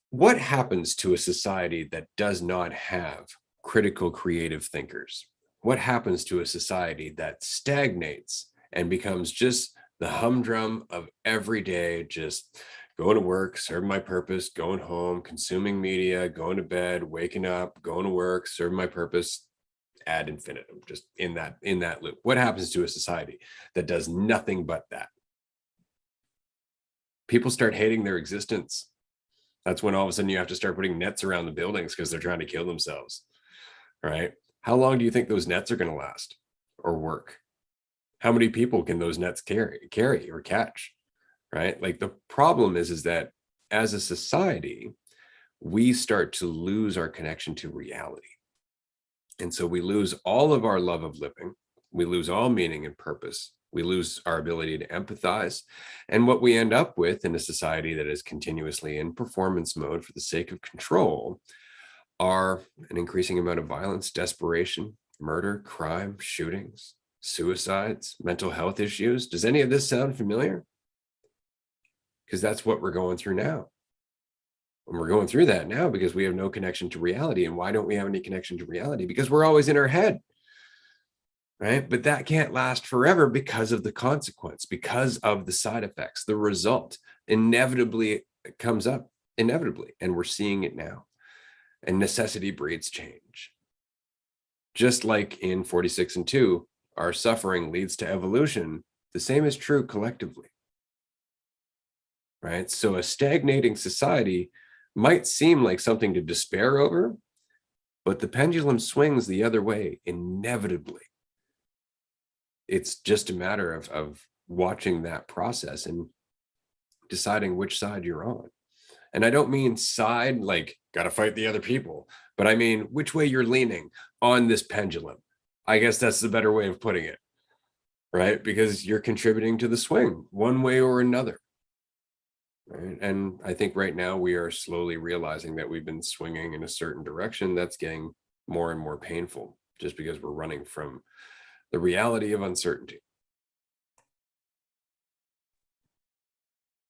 what happens to a society that does not have critical creative thinkers? What happens to a society that stagnates and becomes just the humdrum of every day, just going to work, serving my purpose, going home, consuming media, going to bed, waking up, going to work, serving my purpose, ad infinitum, just in that loop? What happens to a society that does nothing but that? People start hating their existence. That's when all of a sudden you have to start putting nets around the buildings because they're trying to kill themselves, right? How long do you think those nets are going to last or work? How many people can those nets carry or catch, right? Like the problem is that as a society, we start to lose our connection to reality. And so we lose all of our love of living. We lose all meaning and purpose. We lose our ability to empathize. And what we end up with in a society that is continuously in performance mode for the sake of control are an increasing amount of violence, desperation, murder, crime, shootings, suicides, mental health issues. Does any of this sound familiar? Because that's what we're going through now. And we're going through that now because we have no connection to reality. And why don't we have any connection to reality? Because we're always in our head. right? But that can't last forever because of the consequence, because of the side effects. The result inevitably comes up, inevitably, and we're seeing it now. And necessity breeds change. Just like in 46 and 2, our suffering leads to evolution, the same is true collectively, right? So a stagnating society might seem like something to despair over, but the pendulum swings the other way inevitably. It's just a matter of watching that process and deciding which side you're on. And I don't mean side like got to fight the other people, but I mean which way you're leaning on this pendulum. I guess that's the better way of putting it, right? Because you're contributing to the swing one way or another. Right? And I think right now we are slowly realizing that we've been swinging in a certain direction that's getting more and more painful just because we're running from the reality of uncertainty.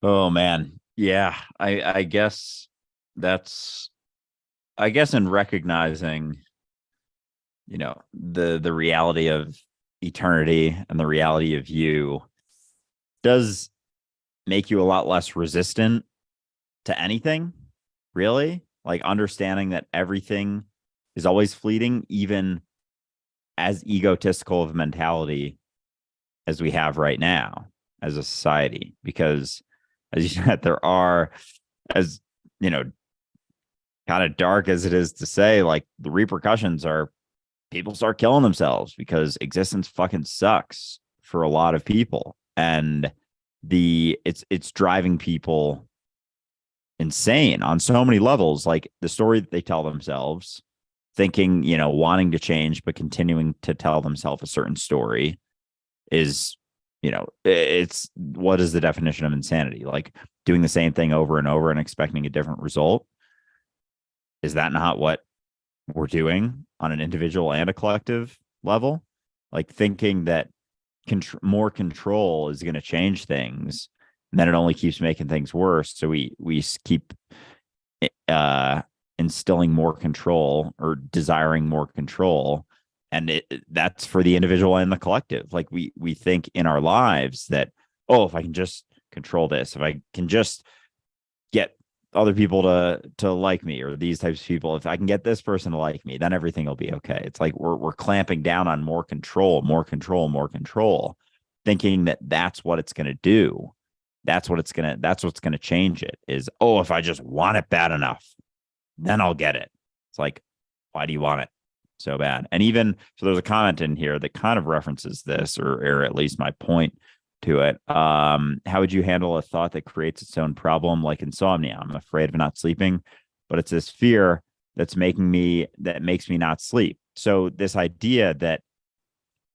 Oh man. Yeah. I guess that's I guess in recognizing, the reality of eternity and the reality of you does make you a lot less resistant to anything, really. Like understanding that everything is always fleeting, even as egotistical of a mentality as we have right now as a society. Because as you said, there are, as you know, kind of dark as it is to say, like the repercussions are people start killing themselves because existence fucking sucks for a lot of people. And it's driving people insane on so many levels. Like the story that they tell themselves, thinking, wanting to change, but continuing to tell themselves a certain story is, it's what is the definition of insanity? Like doing the same thing over and over and expecting a different result. Is that not what we're doing on an individual and a collective level? Like thinking that more control is going to change things, and then it only keeps making things worse. So we keep uh, instilling more control or desiring more control, and that's for the individual and the collective. Like we think in our lives that, oh, if I can just control this, if I can just get other people to like me, or these types of people, if I can get this person to like me, then everything will be okay. It's like we're clamping down on more control, more control, more control, thinking that that's what it's going to do. That's what's going to change it is, oh, if I just want it bad enough, then I'll get it. It's like, why do you want it so bad? And even so, there's a comment in here that kind of references this, or at least my point to it. How would you handle a thought that creates its own problem, like insomnia? I'm afraid of not sleeping, but it's this fear that makes me not sleep. So this idea that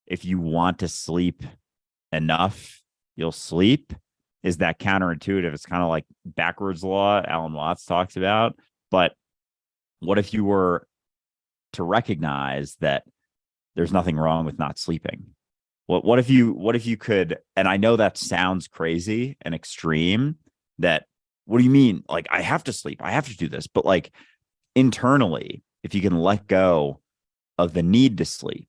if you want to sleep enough, you'll sleep, is that counterintuitive? It's kind of like backwards law Alan Watts talks about. But what if you were to recognize that there's nothing wrong with not sleeping? What if you could, and I know that sounds crazy and extreme, that what do you mean? Like, I have to sleep, I have to do this, but like internally, if you can let go of the need to sleep,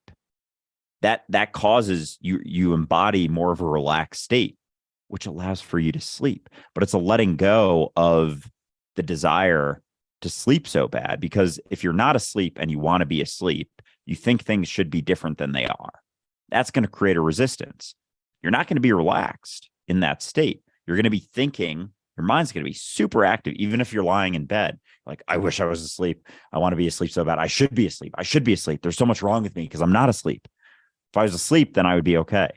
that causes you embody more of a relaxed state, which allows for you to sleep. But it's a letting go of the desire to sleep so bad, because if you're not asleep and you want to be asleep, you think things should be different than they are. That's going to create a resistance. You're not going to be relaxed in that state. You're going to be thinking, your mind's going to be super active, even if you're lying in bed. Like, I wish I was asleep. I want to be asleep so bad. I should be asleep. I should be asleep. There's so much wrong with me because I'm not asleep. If I was asleep, then I would be okay.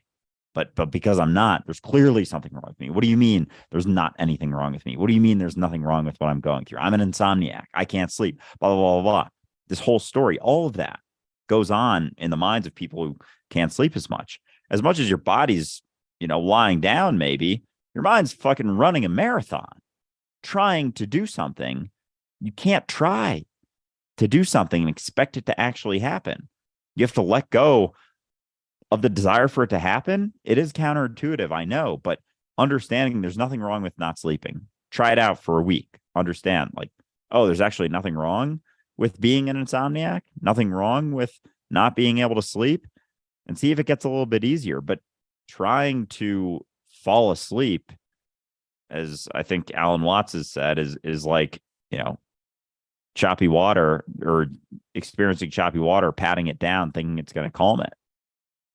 But because I'm not, there's clearly something wrong with me. What do you mean there's not anything wrong with me? What do you mean there's nothing wrong with what I'm going through? I'm an insomniac. I can't sleep. Blah, blah, blah, blah. This whole story, all of that goes on in the minds of people who can't sleep as much. As much as your body's, lying down, maybe your mind's fucking running a marathon, trying to do something. You can't try to do something and expect it to actually happen. You have to let go of the desire for it to happen. It is counterintuitive, I know, but understanding there's nothing wrong with not sleeping. Try it out for a week. Understand, like, oh, there's actually nothing wrong with being an insomniac, nothing wrong with not being able to sleep. and see if it gets a little bit easier. But trying to fall asleep, as I think Alan Watts has said, is like, choppy water, or experiencing choppy water, patting it down, thinking it's going to calm it.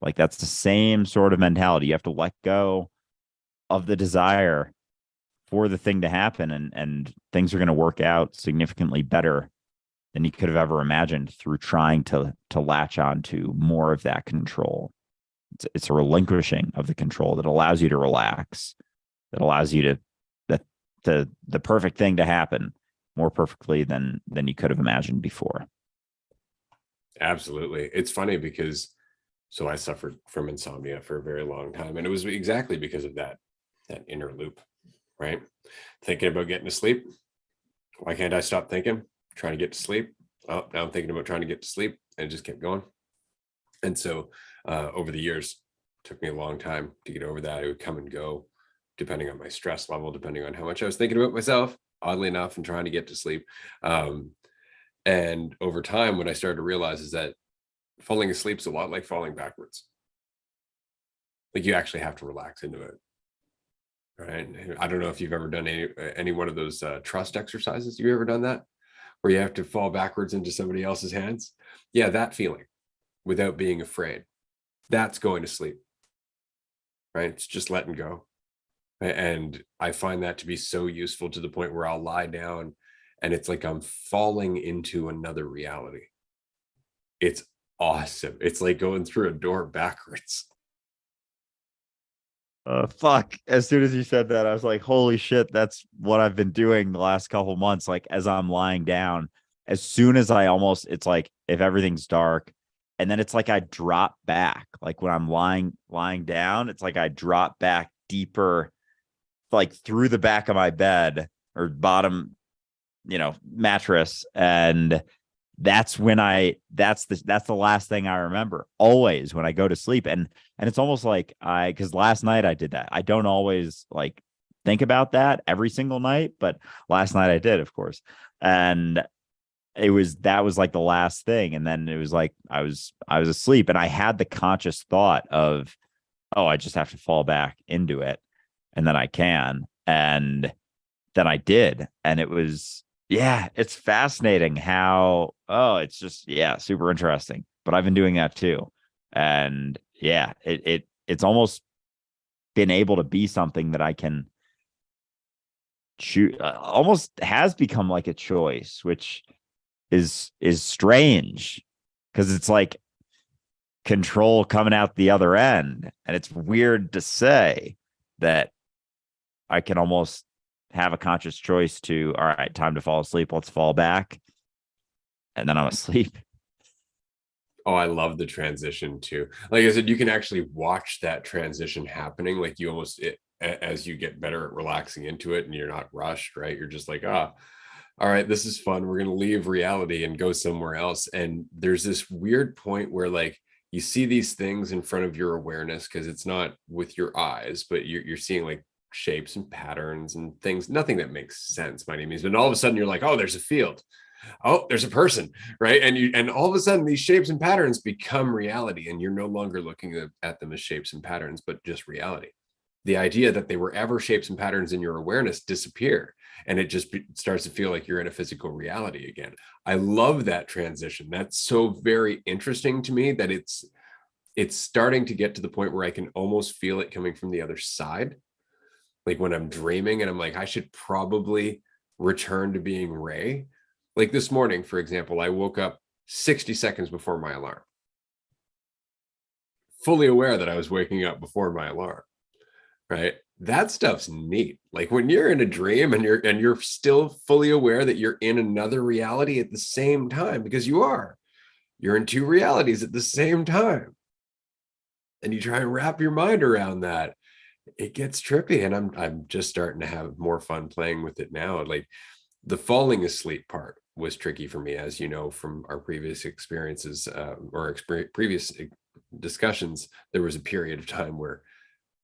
Like, that's the same sort of mentality. You have to let go of the desire for the thing to happen, and things are going to work out significantly better than you could have ever imagined through trying to latch on to more of that control. It's a relinquishing of the control that allows you to relax, that allows you to the perfect thing to happen more perfectly than you could have imagined before. Absolutely. It's funny because so I suffered from insomnia for a very long time, and it was exactly because of that inner loop, right? Thinking about getting to sleep. Why can't I stop thinking? Trying to get to sleep. Oh, now I'm thinking about trying to get to sleep, and it just kept going. And so over the years, it took me a long time to get over that. It would come and go depending on my stress level, depending on how much I was thinking about myself, oddly enough, and trying to get to sleep. And over time, what I started to realize is that falling asleep is a lot like falling backwards. Like, you actually have to relax into it. Right. I don't know if you've ever done any one of those trust exercises. You ever done that, where you have to fall backwards into somebody else's hands? Yeah, that feeling without being afraid. That's going to sleep. Right. It's just letting go. And I find that to be so useful, to the point where I'll lie down and it's like I'm falling into another reality. It's awesome. It's like going through a door backwards. Fuck. As soon as you said that, I was like, holy shit, that's what I've been doing the last couple months. Like, as I'm lying down, as soon as it's like, if everything's dark, and then it's like I drop back. Like, when I'm lying down, it's like I drop back deeper, like through the back of my bed or bottom, mattress. And that's when that's the last thing I remember, always, when I go to sleep. And it's almost like, because last night I did that. I don't always like think about that every single night, but last night I did, of course. And that was like the last thing. And then it was like I was asleep, and I had the conscious thought of, oh, I just have to fall back into it, and then I can. And then I did. And it was, yeah, it's fascinating how, it's just, yeah, super interesting. But I've been doing that too. And yeah, it's almost been able to be something that I can choose, almost has become like a choice, which is strange, because it's like control coming out the other end. And it's weird to say that I can almost have a conscious choice to, all right, time to fall asleep. Let's fall back. And then I'm asleep. Oh, I love the transition too. Like I said, you can actually watch that transition happening. Like, you almost, as you get better at relaxing into it and you're not rushed, right? You're just like, all right, this is fun. We're going to leave reality and go somewhere else. And there's this weird point where, like, you see these things in front of your awareness, because it's not with your eyes, but you're seeing like shapes and patterns and things, nothing that makes sense by any means. But all of a sudden you're like, oh, there's a field. Oh, there's a person, right? And all of a sudden these shapes and patterns become reality, and you're no longer looking at them as shapes and patterns, but just reality. The idea that they were ever shapes and patterns in your awareness disappear, and it just starts to feel like you're in a physical reality again. I love that transition. That's so very interesting to me, that it's starting to get to the point where I can almost feel it coming from the other side. Like, when I'm dreaming and I'm like, I should probably return to being Ray. Like this morning, for example, I woke up 60 seconds before my alarm, fully aware that I was waking up before my alarm, right? That stuff's neat. Like, when you're in a dream and you're still fully aware that you're in another reality at the same time, because you're in two realities at the same time. And you try and wrap your mind around that, it gets trippy. And I'm just starting to have more fun playing with it now. Like, the falling asleep part was tricky for me, as you know, from our previous experiences, previous discussions. There was a period of time where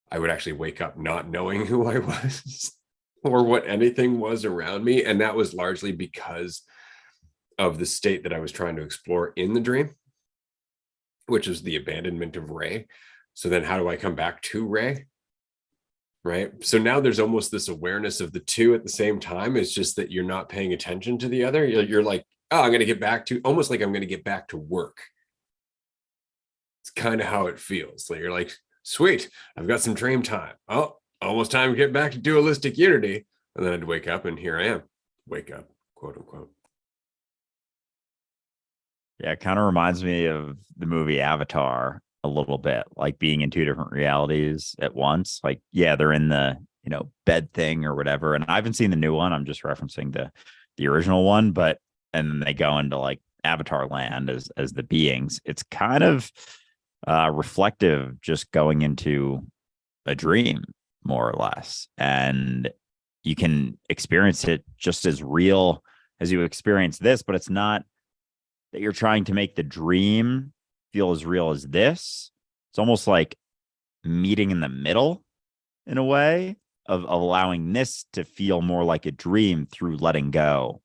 I would actually wake up not knowing who I was or what anything was around me. And that was largely because of the state that I was trying to explore in the dream, which is the abandonment of Ray. So then how do I come back to Ray? Right. So now there's almost this awareness of the two at the same time. It's just that you're not paying attention to the other. You're like, oh, I'm going to get back to, almost like I'm going to get back to work. It's kind of how it feels. Like you're like, sweet, I've got some dream time. Oh, almost time to get back to dualistic unity. And then I'd wake up and here I am. Wake up, quote unquote. Yeah, it kind of reminds me of the movie Avatar a little bit, like being in two different realities at once. Like, yeah, they're in the, bed thing or whatever. And I haven't seen the new one. I'm just referencing the original one, but and then they go into like Avatar land as the beings. It's kind of reflective, just going into a dream, more or less. And you can experience it just as real as you experience this, but it's not that you're trying to make the dream feel as real as this. It's almost like meeting in the middle in a way of allowing this to feel more like a dream through letting go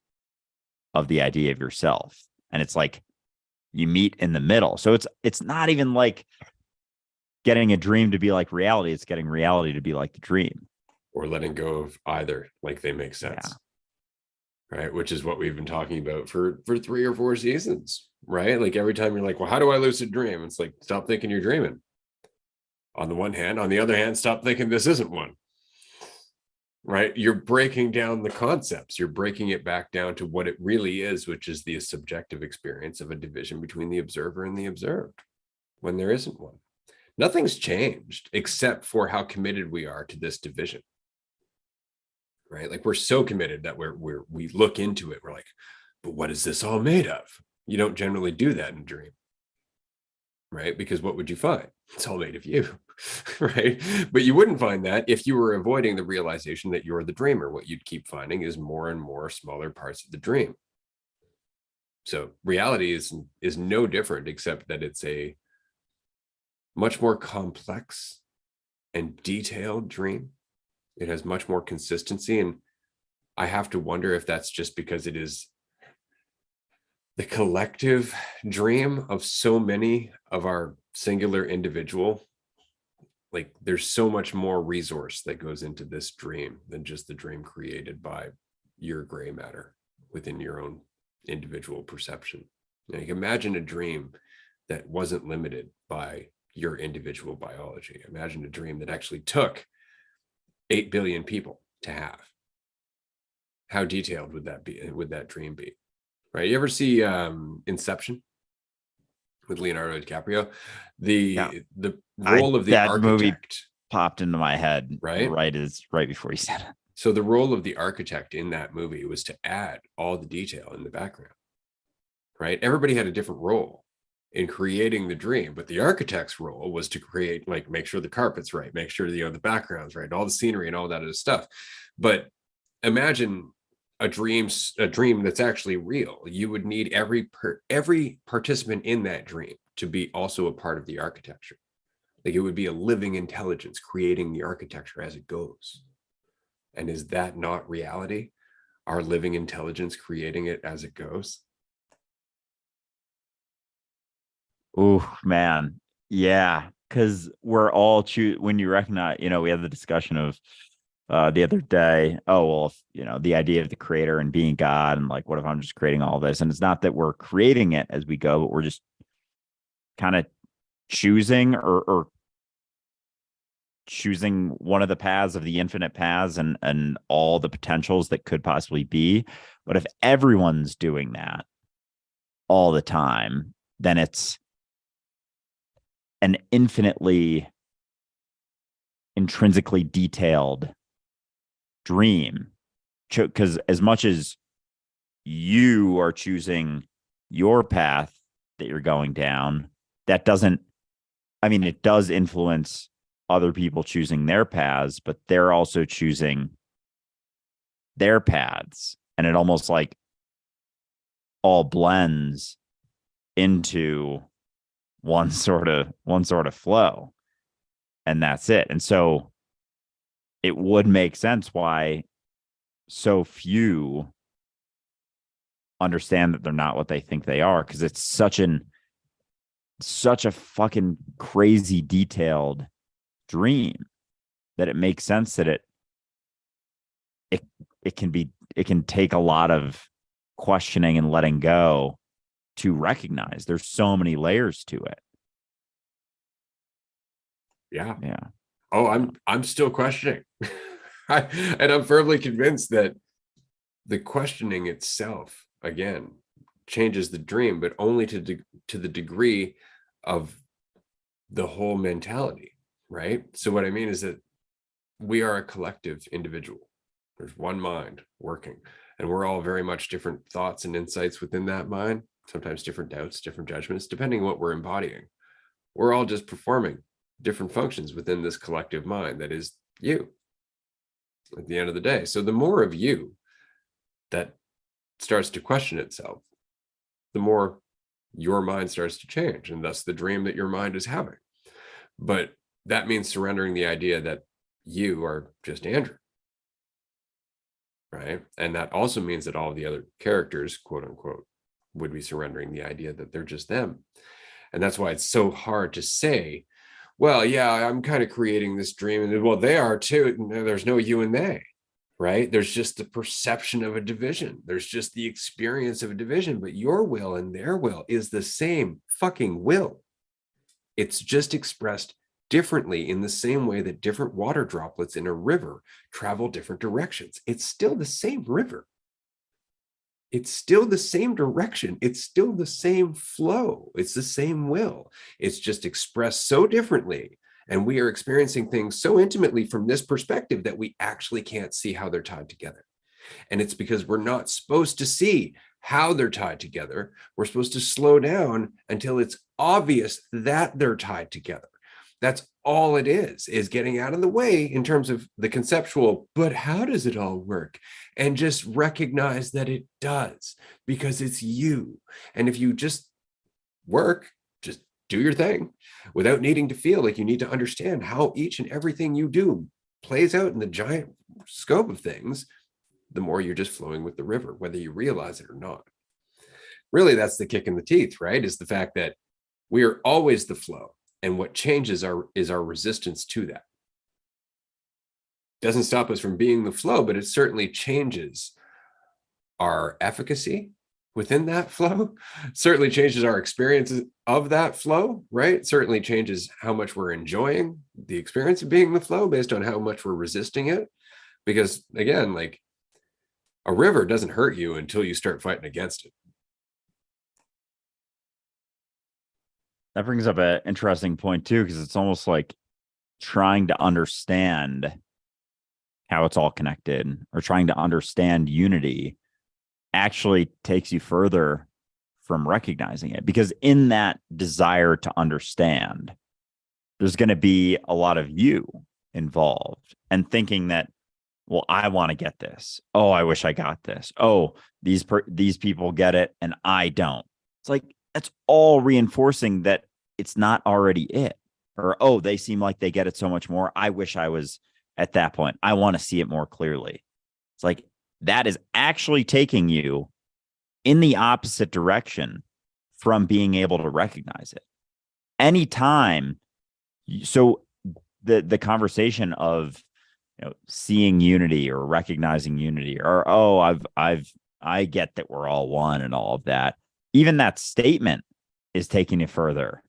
of the idea of yourself. And it's like you meet in the middle. So it's not even like getting a dream to be like reality. It's getting reality to be like the dream. Or letting go of either, like they make sense. Yeah. Right, which is what we've been talking about for 3 or 4 seasons, right? Like every time you're like, well, how do I lucid dream? It's like, stop thinking you're dreaming. On the one hand, on the other hand, stop thinking this isn't one. Right, you're breaking down the concepts. You're breaking it back down to what it really is, which is the subjective experience of a division between the observer and the observed, when there isn't one. Nothing's changed except for how committed we are to this division. Right, like we're so committed that we look into it. We're like, but what is this all made of? You don't generally do that in a dream, right? Because what would you find? It's all made of you, right? But you wouldn't find that if you were avoiding the realization that you're the dreamer. What you'd keep finding is more and more smaller parts of the dream. So reality is no different, except that it's a much more complex and detailed dream. It has much more consistency. And I have to wonder if that's just because it is the collective dream of so many of our singular individual. Like there's so much more resource that goes into this dream than just the dream created by your gray matter within your own individual perception. Like imagine a dream that wasn't limited by your individual biology. Imagine a dream that actually took 8 billion people to have. How detailed would that be? Would that dream be? Right? You ever see Inception with Leonardo DiCaprio? The role of the that architect movie popped into my head right before you said it. So the role of the architect in that movie was to add all the detail in the background. Right? Everybody had a different role in creating the dream, but the architect's role was to create, like, make sure the carpet's right, make sure the background's right, all the scenery and all that other stuff. But imagine a dream that's actually real. You would need every participant in that dream to be also a part of the architecture. Like it would be a living intelligence creating the architecture as it goes. And is that not reality? Our living intelligence creating it as it goes? Oh man, yeah, because we're all when you recognize, we had the discussion of the other day. Oh well, the idea of the creator and being God, and like, what if I'm just creating all this? And it's not that we're creating it as we go, but we're just kind of choosing or choosing one of the paths of the infinite paths and all the potentials that could possibly be. But if everyone's doing that all the time, then it's an infinitely intrinsically detailed dream. Because as much as you are choosing your path that you're going down, that doesn't, it does influence other people choosing their paths, but they're also choosing their paths. And it almost like all blends into one sort of flow, and that's it. And so it would make sense why so few understand that they're not what they think they are, because it's such an such a fucking crazy detailed dream that it makes sense that it it can take a lot of questioning and letting go to recognize. There's so many layers to it. Yeah. Yeah. Oh, I'm still questioning. And I'm firmly convinced that the questioning itself, again, changes the dream, but only to the degree of the whole mentality, right? So what I mean is that we are a collective individual. There's one mind working, and we're all very much different thoughts and insights within that mind, sometimes different doubts, different judgments, depending on what we're embodying. We're all just performing different functions within this collective mind that is you at the end of the day. So the more of you that starts to question itself, the more your mind starts to change, and thus the dream that your mind is having. But that means surrendering the idea that you are just Andrew, right? And that also means that all of the other characters, quote unquote, would be surrendering the idea that they're just them. And that's why it's so hard to say, well, yeah, I'm kind of creating this dream. And well, they are too. There's no you and they, right? There's just the perception of a division. There's just the experience of a division, but your will and their will is the same fucking will. It's just expressed differently in the same way that different water droplets in a river travel different directions. It's still the same river. It's still the same direction. It's still the same flow. It's the same will. It's just expressed so differently. And we are experiencing things so intimately from this perspective that we actually can't see how they're tied together. And it's because we're not supposed to see how they're tied together. We're supposed to slow down until it's obvious that they're tied together. That's all it is getting out of the way in terms of the conceptual, but how does it all work? And just recognize that it does, because it's you. And if you just work, just do your thing without needing to feel like you need to understand how each and everything you do plays out in the giant scope of things, the more you're just flowing with the river, whether you realize it or not. Really, that's the kick in the teeth, right? Is the fact that we are always the flow. And what changes is our resistance to that. Doesn't stop us from being the flow, but it certainly changes our efficacy within that flow. Certainly changes our experiences of that flow, right? Certainly changes how much we're enjoying the experience of being the flow based on how much we're resisting it. Because again, like, a river doesn't hurt you until you start fighting against it. That brings up an interesting point too, because it's almost like trying to understand how it's all connected or trying to understand unity actually takes you further from recognizing it. Because in that desire to understand, there's going to be a lot of you involved and thinking that, well, I want to get this. Oh, I wish I got this. Oh, these people get it and I don't. It's like, that's all reinforcing that it's not already it. Or, oh, they seem like they get it so much more. I wish I was at that point. I want to see it more clearly. It's like, that is actually taking you in the opposite direction from being able to recognize it. Anytime. So the conversation of, seeing unity or recognizing unity, or, oh, I get that we're all one and all of that. Even that statement is taking it further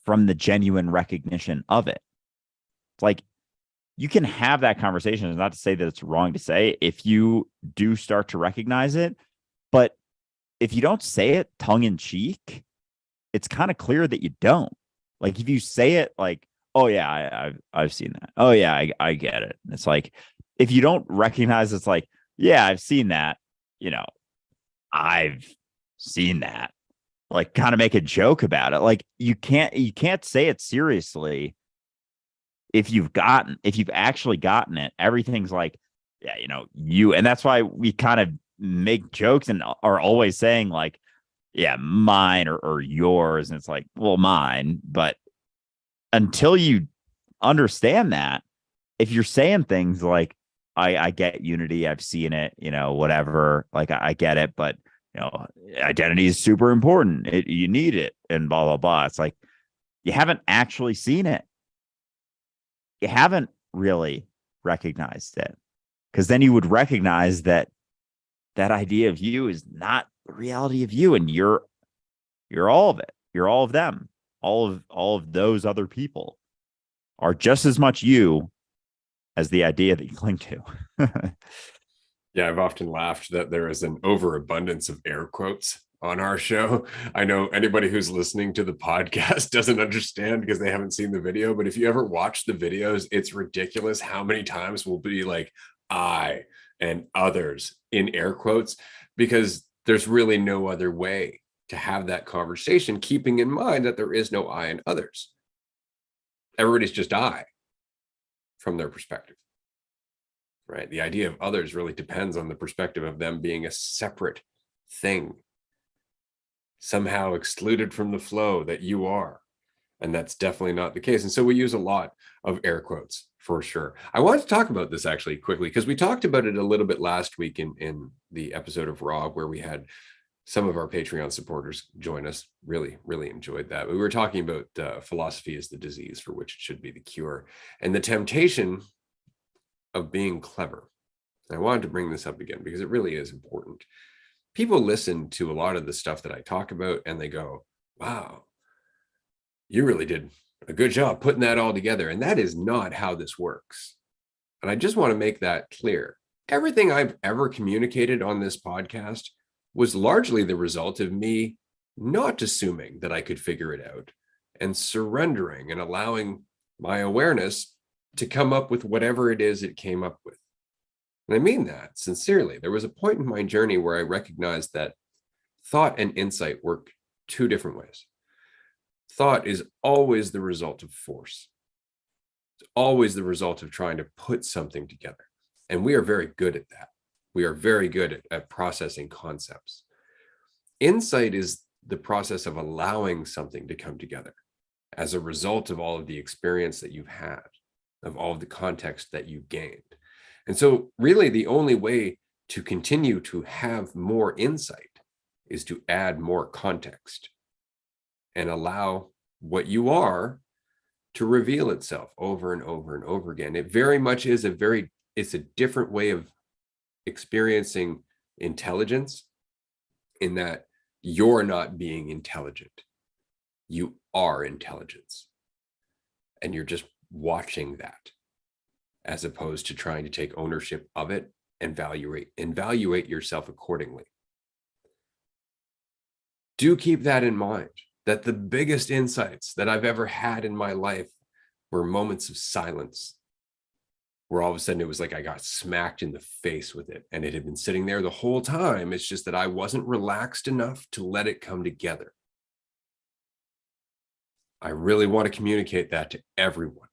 from the genuine recognition of it. It's like, you can have that conversation. It's not to say that it's wrong to say if you do start to recognize it, but if you don't say it tongue in cheek, it's kind of clear that you don't. Like, if you say it like, oh yeah, I've seen that. Oh yeah, I get it. It's like, if you don't recognize, it's like, yeah, I've seen that. I've seen that. Like, kind of make a joke about it. Like, you can't say it seriously if you've actually gotten it. Everything's like, yeah, you, and that's why we kind of make jokes and are always saying like, yeah, mine or yours, and it's like, well, mine, but until you understand that, if you're saying things like, I get unity, I've seen it, whatever, like, I get it, but identity is super important. You need it and blah, blah, blah. It's like, you haven't actually seen it. You haven't really recognized it, because then you would recognize that that idea of you is not the reality of you, and you're all of it. You're all of them. All of those other people are just as much you as the idea that you cling to. Yeah, I've often laughed that there is an overabundance of air quotes on our show. I know anybody who's listening to the podcast doesn't understand because they haven't seen the video, but if you ever watch the videos, it's ridiculous how many times we'll be like I and others in air quotes, because there's really no other way to have that conversation, keeping in mind that there is no I and others. Everybody's just I from their perspective. Right? The idea of others really depends on the perspective of them being a separate thing, somehow excluded from the flow that you are. And that's definitely not the case. And so we use a lot of air quotes for sure. I wanted to talk about this actually quickly, because we talked about it a little bit last week in the episode of Raw, where we had some of our Patreon supporters join us. Really, really enjoyed that. We were talking about philosophy is the disease for which it should be the cure, and the temptation of being clever. I wanted to bring this up again because it really is important. People listen to a lot of the stuff that I talk about and they go, wow, you really did a good job putting that all together. And that is not how this works. And I just want to make that clear. Everything I've ever communicated on this podcast was largely the result of me not assuming that I could figure it out, and surrendering and allowing my awareness to come up with whatever it is it came up with. And I mean that sincerely. There was a point in my journey where I recognized that thought and insight work two different ways. Thought is always the result of force. It's always the result of trying to put something together. And we are very good at that. We are very good at processing concepts. Insight is the process of allowing something to come together as a result of all of the experience that you've had, of all of the context that you've gained. And so really the only way to continue to have more insight is to add more context and allow what you are to reveal itself over and over and over again. It very much is it's a different way of experiencing intelligence, in that you're not being intelligent. You are intelligence. And you're just watching that, as opposed to trying to take ownership of it and evaluate yourself accordingly. Do keep that in mind, that the biggest insights that I've ever had in my life were moments of silence, where all of a sudden it was like I got smacked in the face with it, and it had been sitting there the whole time. It's just that I wasn't relaxed enough to let it come together. I really want to communicate that to everyone.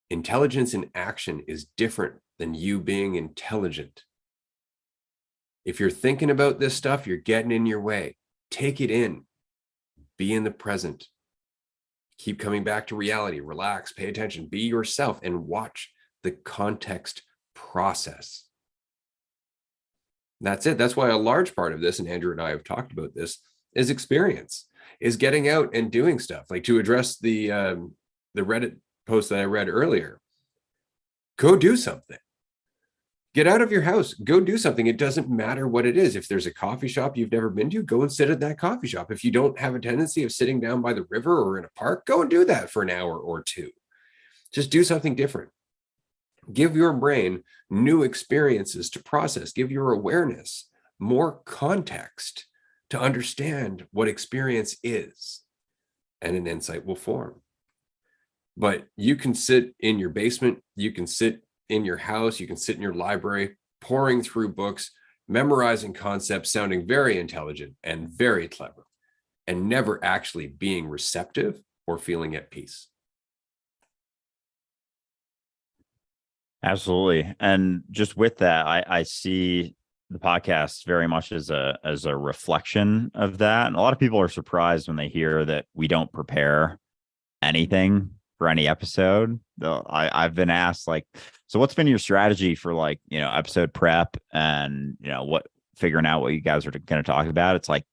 Intelligence in action is different than you being intelligent. If you're thinking about this stuff, you're getting in your way. Take it in. Be in the present. Keep coming back to reality. Relax, pay attention, be yourself, and watch the context process. That's it. That's why a large part of this, and Andrew and I have talked about this, is experience, is getting out and doing stuff. Like, to address the Reddit post that I read earlier, go do something. Get out of your house, go do something. It doesn't matter what it is. If there's a coffee shop you've never been to, go and sit at that coffee shop. If you don't have a tendency of sitting down by the river or in a park, go and do that for an hour or two. Just do something different. Give your brain new experiences to process. Give your awareness more context to understand what experience is, and an insight will form. But you can sit in your basement, you can sit in your house, you can sit in your library, pouring through books, memorizing concepts, sounding very intelligent and very clever, and never actually being receptive or feeling at peace. Absolutely. And just with that, I see the podcast very much as a reflection of that. And a lot of people are surprised when they hear that we don't prepare anything for any episode. I've been asked, like, so what's been your strategy for, like, episode prep, and what figuring out what you guys are going to talk about, it's like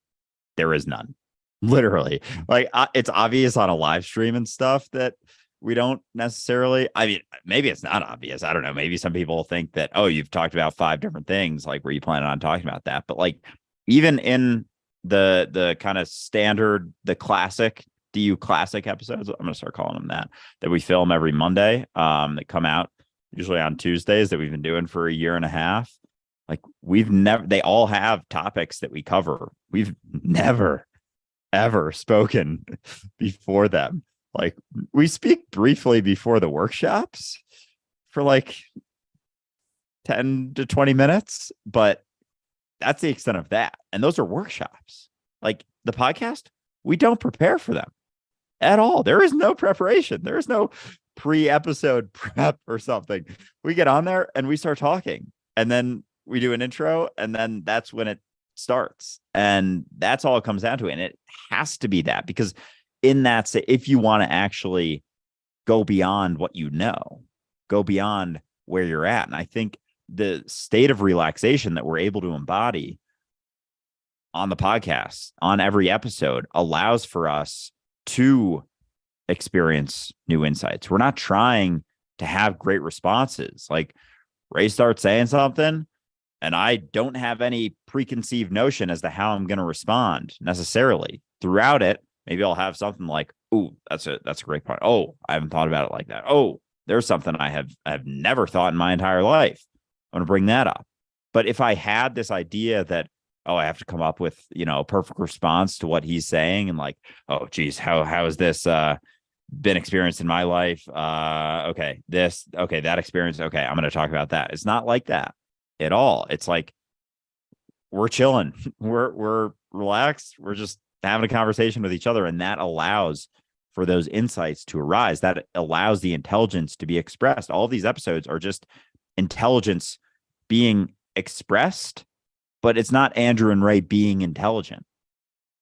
there is none. Literally, like it's obvious on a live stream and stuff that we don't necessarily. I mean, maybe it's not obvious. I don't know. Maybe some people think that, oh, you've talked about 5 different things. Like, were you planning on talking about that? But like, even in the kind of standard, the classic DU classic episodes, I'm gonna start calling them that we film every Monday, that come out usually on Tuesdays, that we've been doing for a year and a half. Like, we've never, they all have topics that we cover. We've never ever spoken before them. Like, we speak briefly before the workshops for like 10 to 20 minutes, but that's the extent of that. And those are workshops. Like, the podcast, we don't prepare for them at all. There is no preparation. There is no pre-episode prep or something. We get on there and we start talking, and then we do an intro, and then that's when it starts. And that's all it comes down to. And it has to be that, because in that, if you want to actually go beyond what you know, go beyond where you're at. And I think the state of relaxation that we're able to embody on the podcast, on every episode, allows for us to experience new insights. We're not trying to have great responses. Like, Ray starts saying something, and I don't have any preconceived notion as to how I'm going to respond necessarily throughout it. Maybe I'll have something like, "Oh, that's a great point. Oh, I haven't thought about it like that. Oh, there's something I have never thought in my entire life. I'm going to bring that up." But if I had this idea that, oh, I have to come up with, a perfect response to what he's saying, and like, oh, geez, how has this been experienced in my life? Okay, that experience. Okay, I'm going to talk about that. It's not like that at all. It's like, we're chilling, we're relaxed, we're just having a conversation with each other, and that allows for those insights to arise. That allows the intelligence to be expressed. All of these episodes are just intelligence being expressed, but it's not Andrew and Ray being intelligent.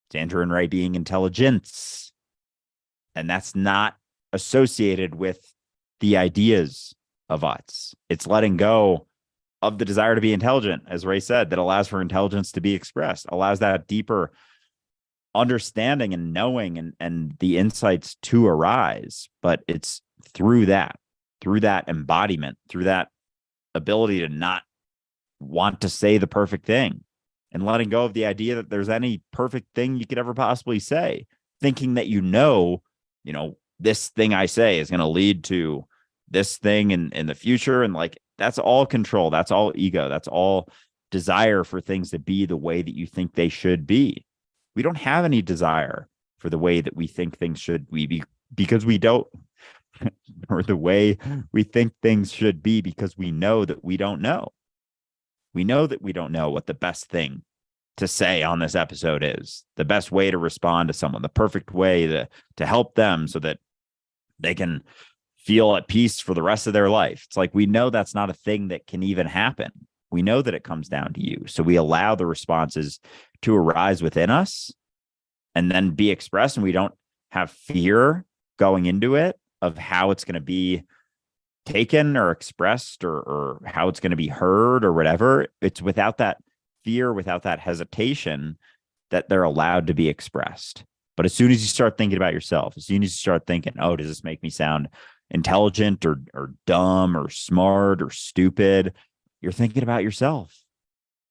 It's Andrew and Ray being intelligence, and that's not associated with the ideas of us. It's letting go of the desire to be intelligent, as Ray said, that allows for intelligence to be expressed, allows that deeper understanding and knowing and the insights to arise. But it's through that embodiment, through that ability to not want to say the perfect thing, and letting go of the idea that there's any perfect thing you could ever possibly say, thinking that, this thing I say is going to lead to this thing in the future. And like, that's all control. That's all ego. That's all desire for things to be the way that you think they should be. We don't have any desire for the way that we think things should be, because we don't, or the way we think things should be, because we know that we don't know. We know that we don't know what the best thing to say on this episode is, the best way to respond to someone, the perfect way to help them so that they can feel at peace for the rest of their life. It's like, we know that's not a thing that can even happen. We know that it comes down to you. So we allow the responses to arise within us and then be expressed. And we don't have fear going into it of how it's going to be taken or expressed, or how it's going to be heard or whatever. It's without that fear, without that hesitation, that they're allowed to be expressed. But as soon as you start thinking about yourself, as soon as you start thinking, oh, does this make me sound intelligent or dumb or smart or stupid, you're thinking about yourself.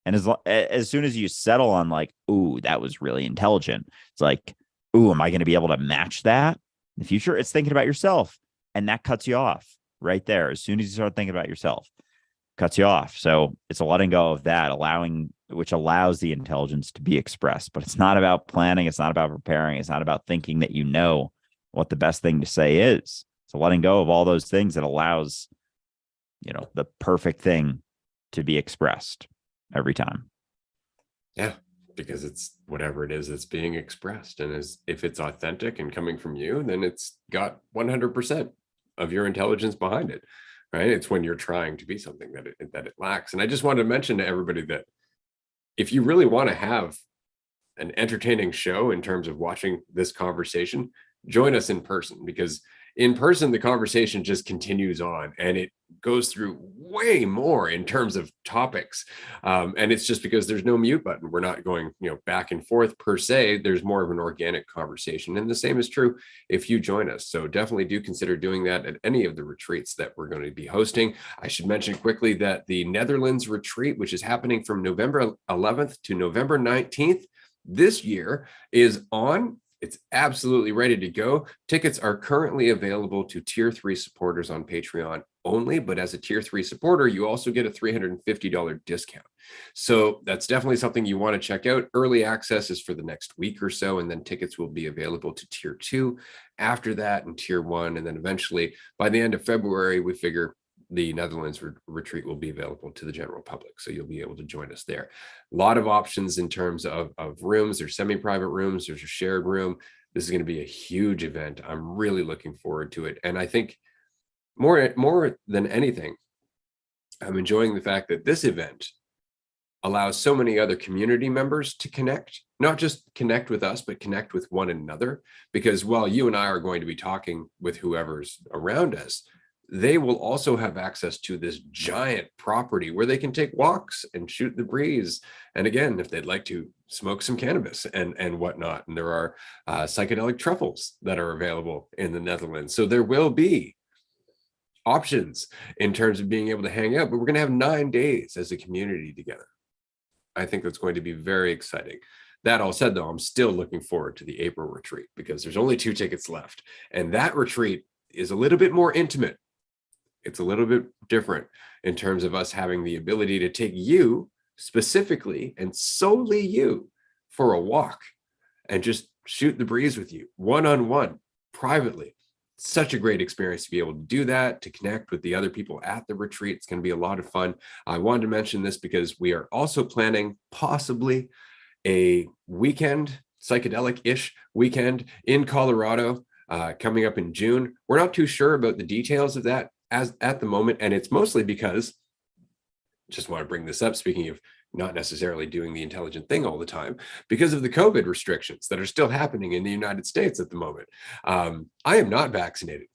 And as soon as you settle on like, ooh, that was really intelligent, it's like, ooh, am I going to be able to match that in the future? It's thinking about yourself, and that cuts you off right there. As soon as you start thinking about yourself, cuts you off. So it's a letting go of that, which allows the intelligence to be expressed. But it's not about planning. It's not about preparing. It's not about thinking that you know what the best thing to say is. It's a letting go of all those things that allows, the perfect thing to be expressed every time. Yeah, because it's whatever it is that's being expressed. And if it's authentic and coming from you, then it's got 100% of your intelligence behind it, right? It's when you're trying to be something that it lacks. And I just wanted to mention to everybody that if you really want to have an entertaining show in terms of watching this conversation, join us in person, because In person, the conversation just continues on, and it goes through way more in terms of topics. And it's just because there's no mute button. We're not going, back and forth per se. There's more of an organic conversation. And the same is true if you join us. So definitely do consider doing that at any of the retreats that we're going to be hosting. I should mention quickly that the Netherlands retreat, which is happening from November 11th to November 19th this year, is on. It's absolutely ready to go. Tickets are currently available to Tier 3 supporters on Patreon only, but as a Tier 3 supporter, you also get a $350 discount. So that's definitely something you want to check out. Early access is for the next week or so, and then tickets will be available to Tier 2 after that, and Tier 1, and then eventually by the end of February, we figure the Netherlands retreat will be available to the general public. So you'll be able to join us there. A lot of options in terms of rooms. There's semi-private rooms. There's a shared room. This is going to be a huge event. I'm really looking forward to it. And I think more than anything, I'm enjoying the fact that this event allows so many other community members to connect, not just connect with us, but connect with one another. Because while you and I are going to be talking with whoever's around us, they will also have access to this giant property where they can take walks and shoot the breeze. And again, if they'd like to smoke some cannabis and whatnot, and there are psychedelic truffles that are available in the Netherlands. So there will be options in terms of being able to hang out, but we're going to have 9 days as a community together. I think that's going to be very exciting. That all said, though, I'm still looking forward to the April retreat because there's only 2 tickets left. And that retreat is a little bit more intimate. It's a little bit different in terms of us having the ability to take you specifically and solely you for a walk and just shoot the breeze with you one-on-one privately. Such a great experience to be able to do that, to connect with the other people at the retreat. It's going to be a lot of fun. I wanted to mention this because we are also planning possibly a weekend, psychedelic-ish weekend in Colorado coming up in June. We're not too sure about the details of that as at the moment, and it's mostly because, just want to bring this up, speaking of not necessarily doing the intelligent thing all the time, because of the COVID restrictions that are still happening in the United States at the moment. I am not vaccinated,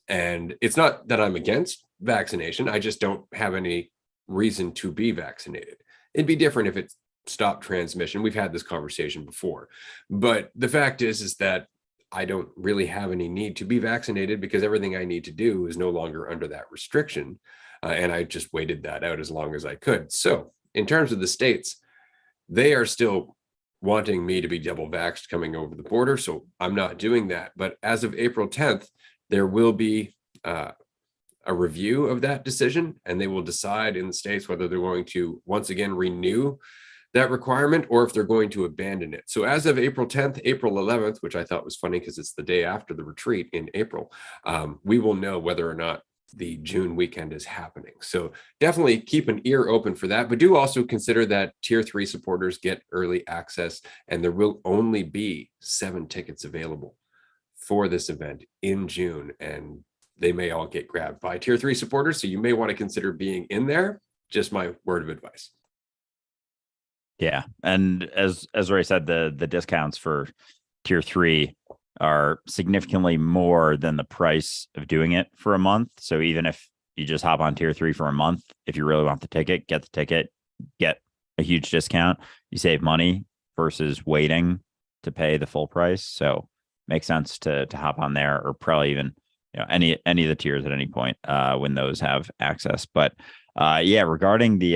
and it's not that I'm against vaccination. I just don't have any reason to be vaccinated. It'd be different if it stopped transmission. We've had this conversation before, but the fact is that I don't really have any need to be vaccinated because everything I need to do is no longer under that restriction. And I just waited that out as long as I could. So in terms of the states, they are still wanting me to be double vaxxed coming over the border. So I'm not doing that. But as of April 10th, there will be a review of that decision, and they will decide in the states whether they're going to once again renew that requirement or if they're going to abandon it. So as of April 10th, April 11th, which I thought was funny because it's the day after the retreat in April, we will know whether or not the June weekend is happening. So definitely keep an ear open for that, but do also consider that Tier 3 supporters get early access, and there will only be 7 tickets available for this event in June, and they may all get grabbed by Tier 3 supporters. So you may want to consider being in there. Just my word of advice. Yeah, and as Ray said, the discounts for Tier 3 are significantly more than the price of doing it for a month. So even if you just hop on Tier 3 for a month, if you really want the ticket, get a huge discount. You save money versus waiting to pay the full price. So makes sense to hop on there, or probably even any of the tiers at any point when those have access. But yeah, regarding the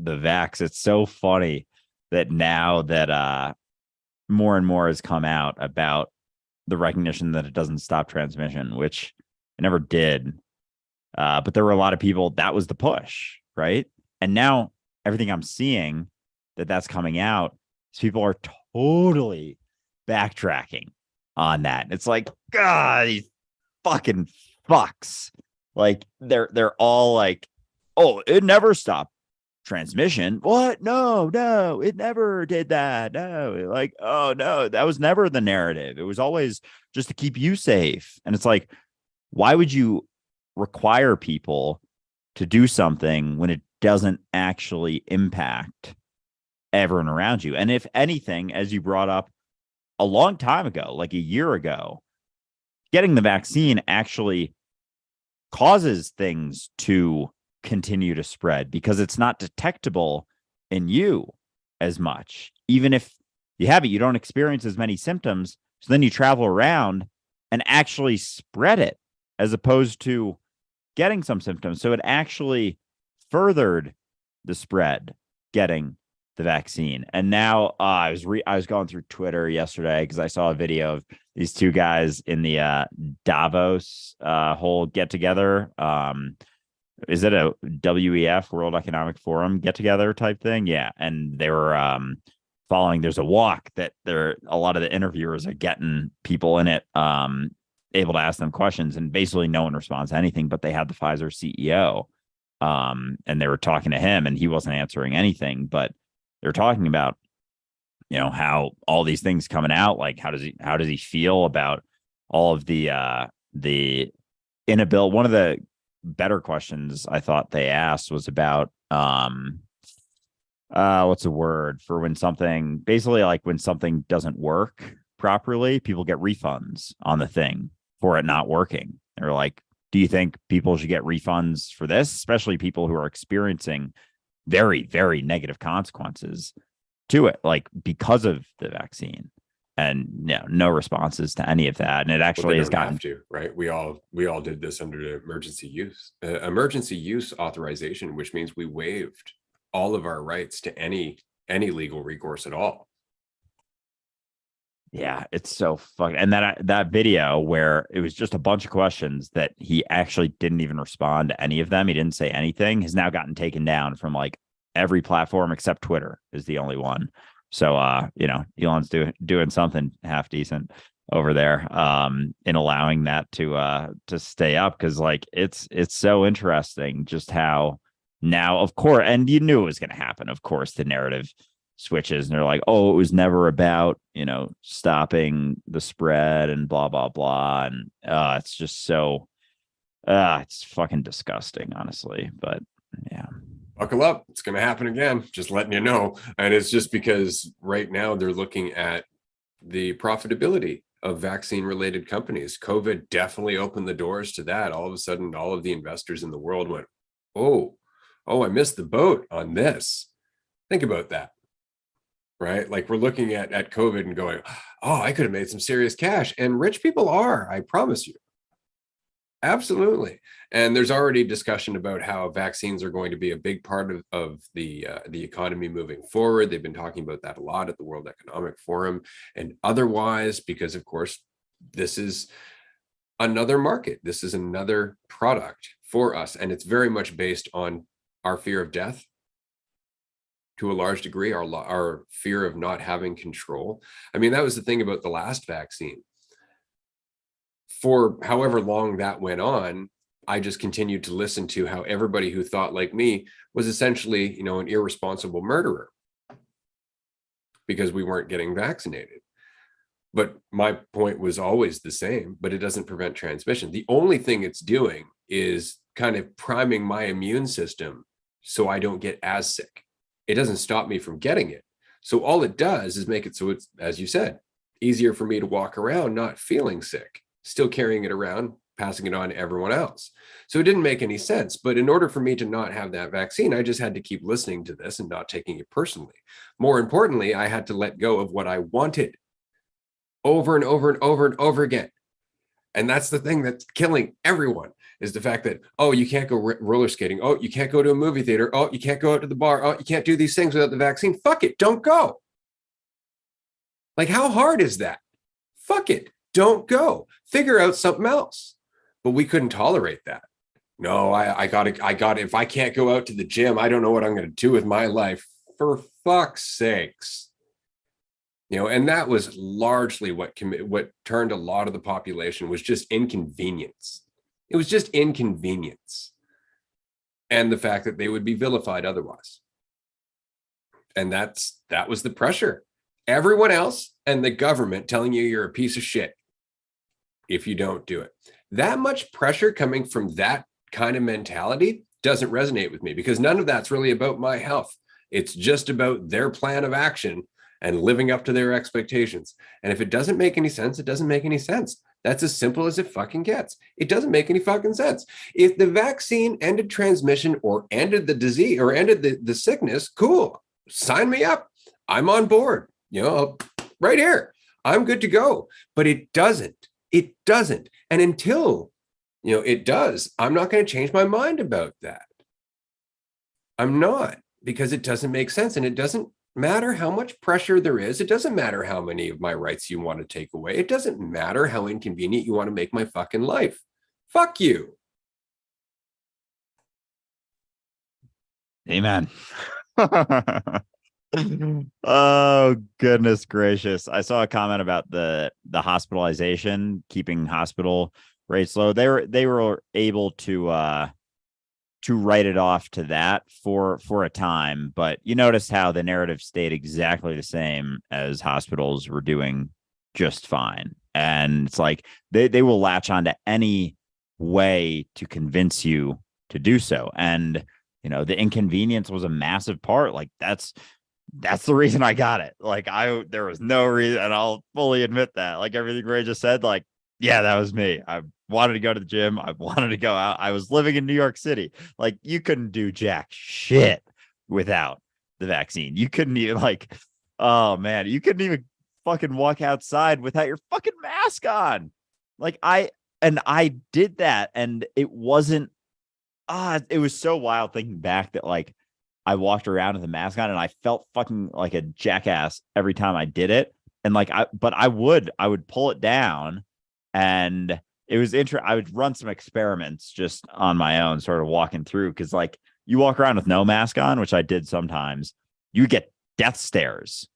vax, it's so funny that now that more and more has come out about the recognition that it doesn't stop transmission, which it never did. But there were a lot of people that was the push, right? And now everything I'm seeing that's coming out is people are totally backtracking on that. It's like, God, these fucking fucks. Like they're all like, oh, it never stopped transmission. What? No, it never did that. No, like, oh no, that was never the narrative. It was always just to keep you safe. And it's like, why would you require people to do something when it doesn't actually impact everyone around you? And if anything, as you brought up a long time ago, like a year ago, getting the vaccine actually causes things to continue to spread because it's not detectable in you as much. Even if you have it, you don't experience as many symptoms. So then you travel around and actually spread it as opposed to getting some symptoms. So it actually furthered the spread getting the vaccine. And now I was going through Twitter yesterday because I saw a video of these two guys in the Davos whole get together. Is it a WEF, World Economic Forum get together type thing? Yeah, and they were following. There's a walk that a lot of the interviewers are getting people in it able to ask them questions, and basically no one responds to anything. But they had the Pfizer CEO, and they were talking to him, and he wasn't answering anything. But they're talking about, how all these things coming out. Like, how does he feel about all of the inability? One of the better questions I thought they asked was about what's a word for when something, basically like when something doesn't work properly, people get refunds on the thing for it not working. They're like, do you think people should get refunds for this, especially people who are experiencing very, very negative consequences to it, like because of the vaccine? And no responses to any of that. And it actually has gotten have to, right? We all did this under emergency use authorization, which means we waived all of our rights to any legal recourse at all. Yeah, it's so fucking. And that video where it was just a bunch of questions that he actually didn't even respond to any of them. He didn't say anything. Has now gotten taken down from like every platform except Twitter is the only one. So Elon's doing something half decent over there in allowing that to stay up, because like it's so interesting just how now, of course, and you knew it was going to happen. Of course, the narrative switches and they're like, oh, it was never about stopping the spread and blah blah blah, and it's just so it's fucking disgusting, honestly. But yeah. Buckle up, it's going to happen again, just letting you know. And it's just because right now they're looking at the profitability of vaccine related companies. COVID definitely opened the doors to that. All of a sudden, all of the investors in the world went, oh, I missed the boat on this. Think about that, right? Like we're looking at COVID and going, oh, I could have made some serious cash. And rich people are, I promise you. Absolutely. And there's already discussion about how vaccines are going to be a big part of the economy moving forward. They've been talking about that a lot at the World Economic Forum and otherwise, because of course, this is another market. This is another product for us. And it's very much based on our fear of death to a large degree, our fear of not having control. I mean, that was the thing about the last vaccine. For however long that went on, I just continued to listen to how everybody who thought like me was essentially, an irresponsible murderer because we weren't getting vaccinated. But my point was always the same, but it doesn't prevent transmission. The only thing it's doing is kind of priming my immune system so I don't get as sick. It doesn't stop me from getting it. So all it does is make it so it's, as you said, easier for me to walk around not feeling sick, still carrying it around, passing it on to everyone else. So it didn't make any sense. But in order for me to not have that vaccine, I just had to keep listening to this and not taking it personally. More importantly, I had to let go of what I wanted over and over and over and over again. And that's the thing that's killing everyone, is the fact that, oh, you can't go roller skating. Oh, you can't go to a movie theater. Oh, you can't go out to the bar. Oh, you can't do these things without the vaccine. Fuck it. Don't go. Like, how hard is that? Fuck it. Don't go. Figure out something else. But we couldn't tolerate that. No, I got it. If I can't go out to the gym, I don't know what I'm going to do with my life. For fuck's sakes. And that was largely what turned a lot of the population was just inconvenience. It was just inconvenience. And the fact that they would be vilified otherwise. And that was the pressure. Everyone else and the government telling you you're a piece of shit if you don't do it. That much pressure coming from that kind of mentality doesn't resonate with me, because none of that's really about my health. It's just about their plan of action and living up to their expectations. And if it doesn't make any sense, it doesn't make any sense. That's as simple as it fucking gets. It doesn't make any fucking sense. If the vaccine ended transmission or ended the disease or ended the sickness, cool. Sign me up. I'm on board. Right here. I'm good to go. But it doesn't. It doesn't. And until, it does, I'm not going to change my mind about that. I'm not, because it doesn't make sense. And it doesn't matter how much pressure there is. It doesn't matter how many of my rights you want to take away. It doesn't matter how inconvenient you want to make my fucking life. Fuck you. Amen. Oh, goodness gracious. I saw a comment about the hospitalization, keeping hospital rates low. They were able to write it off to that for a time, but you noticed how the narrative stayed exactly the same, as hospitals were doing just fine. And it's like they will latch on to any way to convince you to do so. And the inconvenience was a massive part. Like that's the reason I got it. Like there was no reason, and I'll fully admit that. Like everything Ray just said, like, yeah, that was me. I wanted to go to the gym. I wanted to go out. I was living in New York City. Like you couldn't do jack shit without the vaccine. You couldn't even oh man, you couldn't even fucking walk outside without your fucking mask on. Like I did that, and it wasn't, it was so wild thinking back that I walked around with a mask on and I felt fucking like a jackass every time I did it. And I would pull it down, and it was I would run some experiments just on my own, sort of walking through. Cause you walk around with no mask on, which I did sometimes, you get death stares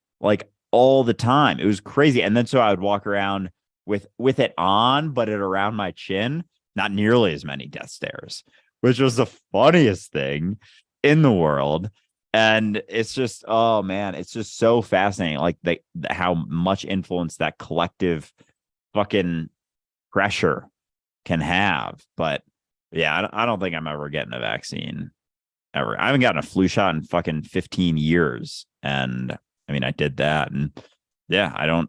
all the time. It was crazy. And then so I would walk around with it on, but it around my chin, not nearly as many death stares, which was the funniest thing in the world. And it's just, oh man, it's just so fascinating. How much influence that collective fucking pressure can have. But yeah, I don't think I'm ever getting a vaccine ever. I haven't gotten a flu shot in fucking 15 years. And I mean, I did that. And yeah, I don't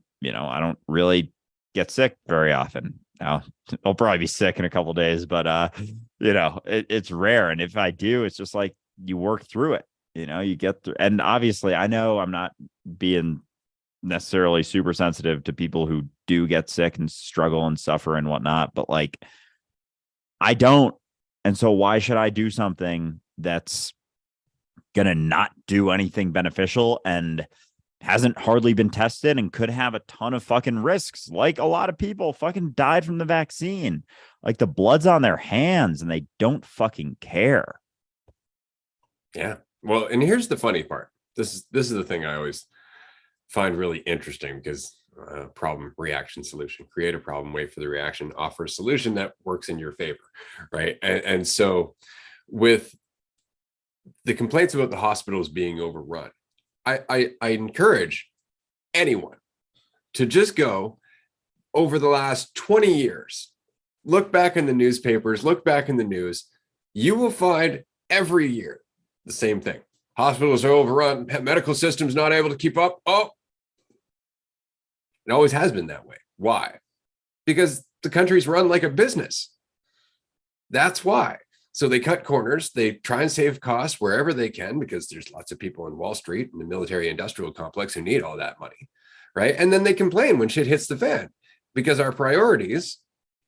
really get sick very often. Now I'll probably be sick in a couple of days, but it's rare. And if I do, it's just like you work through it. You get through. And obviously, I know I'm not being necessarily super sensitive to people who do get sick and struggle and suffer and whatnot, but I don't. And so why should I do something that's gonna not do anything beneficial and hasn't hardly been tested and could have a ton of fucking risks? Like a lot of people fucking died from the vaccine. Like the blood's on their hands and they don't fucking care. Yeah. Well, and here's the funny part. This is the thing I always find really interesting, because problem, reaction, solution. Create a problem, wait for the reaction, offer a solution that works in your favor, right? And so with the complaints about the hospitals being overrun, I encourage anyone to just go over the last 20 years, look back in the newspapers, look back in the news. You will find every year the same thing. Hospitals are overrun, medical systems not able to keep up. Oh, it always has been that way. Why? Because the country's run like a business. That's why. So they cut corners. They try and save costs wherever they can, because there's lots of people in Wall Street and the military industrial complex who need all that money, right? And then they complain when shit hits the fan, because our priorities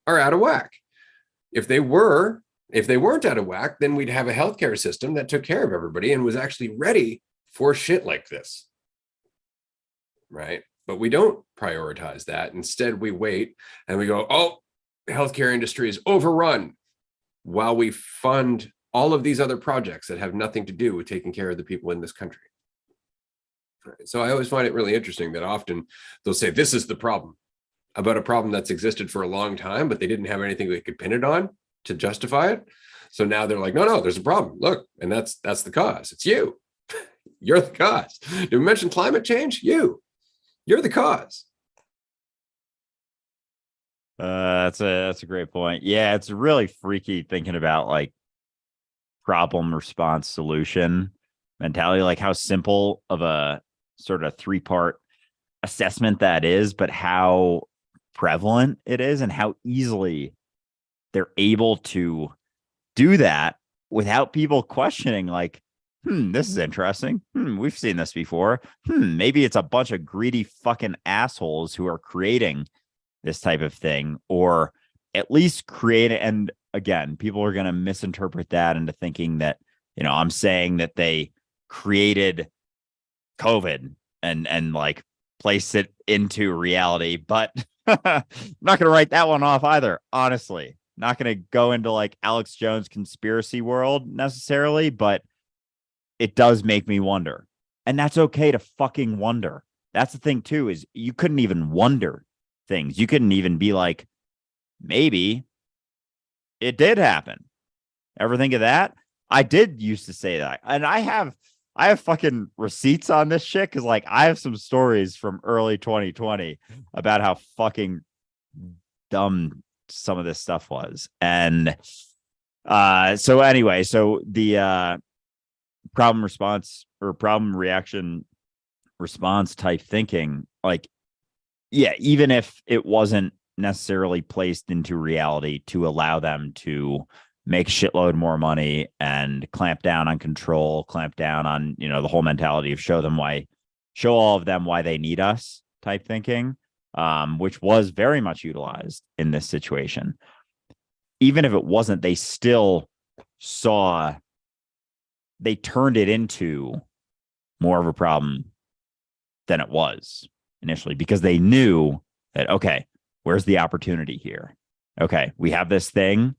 are out of whack. If they weren't out of whack, then we'd have a healthcare system that took care of everybody and was actually ready for shit like this, right? But we don't prioritize that. Instead, we wait and we go, oh, the healthcare industry is overrun, while we fund all of these other projects that have nothing to do with taking care of the people in this country. Right. So I always find it really interesting that often they'll say this is the problem, about a problem that's existed for a long time, but they didn't have anything they could pin it on to justify it. So now they're like, no, there's a problem. Look, and that's the cause. It's you. You're the cause. Did we mention climate change? You're the cause. That's a great point. Yeah, it's really freaky thinking about problem, response, solution mentality, like how simple of a sort of 3-part assessment that is, but how prevalent it is and how easily they're able to do that without people questioning, like, this is interesting. We've seen this before. Maybe it's a bunch of greedy fucking assholes who are creating this type of thing, or at least create it. And again, people are going to misinterpret that into thinking that, I'm saying that they created COVID and like place it into reality, but I'm not going to write that one off either. Honestly, not going to go into like Alex Jones conspiracy world necessarily, but it does make me wonder. And that's okay to fucking wonder. That's the thing too, is you couldn't even wonder things. You couldn't even be like, maybe it did happen. Ever think of that? I did used to say that. And I have fucking receipts on this shit because like I have some stories from early 2020 about how fucking dumb some of this stuff was. And so anyway, so the problem response or problem reaction response type thinking, like, yeah, even if it wasn't necessarily placed into reality to allow them to make a shitload more money and clamp down on control, clamp down on, the whole mentality of show all of them why they need us type thinking, which was very much utilized in this situation. Even if it wasn't, they still they turned it into more of a problem than it was initially, because they knew that, okay, where's the opportunity here? Okay, we have this thing,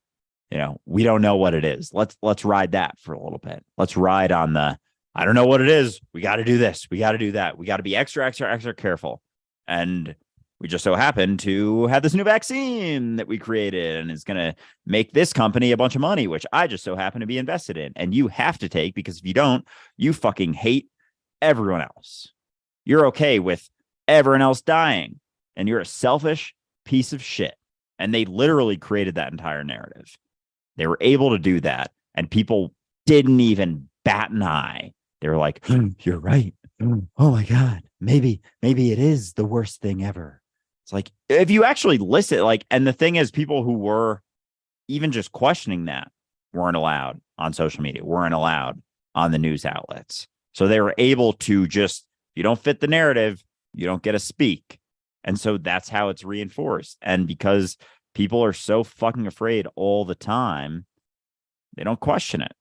we don't know what it is. Let's ride that for a little bit. Let's ride on I don't know what it is. We got to do this. We got to do that. We got to be extra, extra, extra careful. And we just so happen to have this new vaccine that we created, and it's going to make this company a bunch of money, which I just so happen to be invested in. And you have to take, because if you don't, you fucking hate everyone else. You're okay with everyone else dying, and you're a selfish piece of shit. And they literally created that entire narrative. They were able to do that, and people didn't even bat an eye. They were like, you're right. Oh my God, maybe it is the worst thing ever. It's like, if you actually listen, like, and the thing is, people who were even just questioning that weren't allowed on social media, weren't allowed on the news outlets. So they were able to just, you don't fit the narrative, you don't get to speak. And so that's how it's reinforced. And because people are so fucking afraid all the time, they don't question it.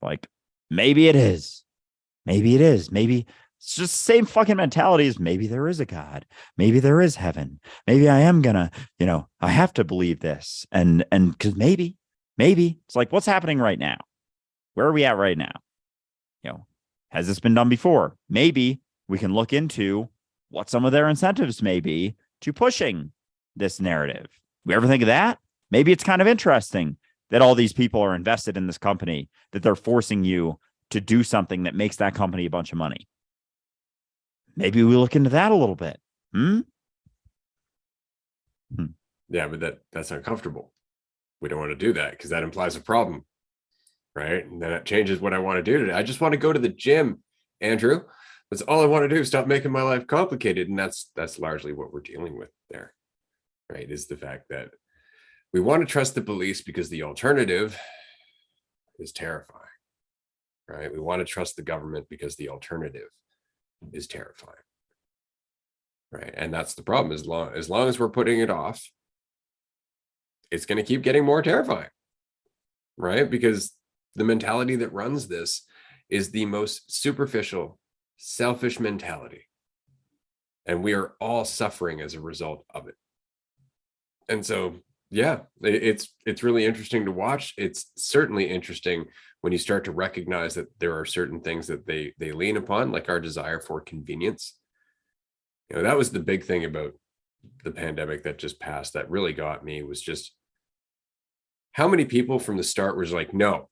Like, maybe it is. Maybe it is. Maybe it's just the same fucking mentality as maybe there is a God. Maybe there is heaven. Maybe I am gonna, I have to believe this. And because maybe it's like, what's happening right now? Where are we at right now? Has this been done before? Maybe we can look into what some of their incentives may be to pushing this narrative. We ever think of that? Maybe it's kind of interesting that all these people are invested in this company, that they're forcing you to do something that makes that company a bunch of money. Maybe we look into that a little bit. Yeah, but that's uncomfortable. We don't want to do that because that implies a problem, right? And then it changes what I want to do today. I just want to go to the gym, Andrew. That's all I want to do. Stop making my life complicated. And that's largely what we're dealing with there, right? Is the fact that we want to trust the police because the alternative is terrifying, right? We want to trust the government because the alternative is terrifying, right? And that's the problem. As long as we're putting it off, it's going to keep getting more terrifying, right? Because the mentality that runs this is the most superficial, selfish mentality. And we are all suffering as a result of it. And so, yeah, it's really interesting to watch. It's certainly interesting when you start to recognize that there are certain things that they lean upon, like our desire for convenience. That was the big thing about the pandemic that just passed that really got me, was just how many people from the start was like, no,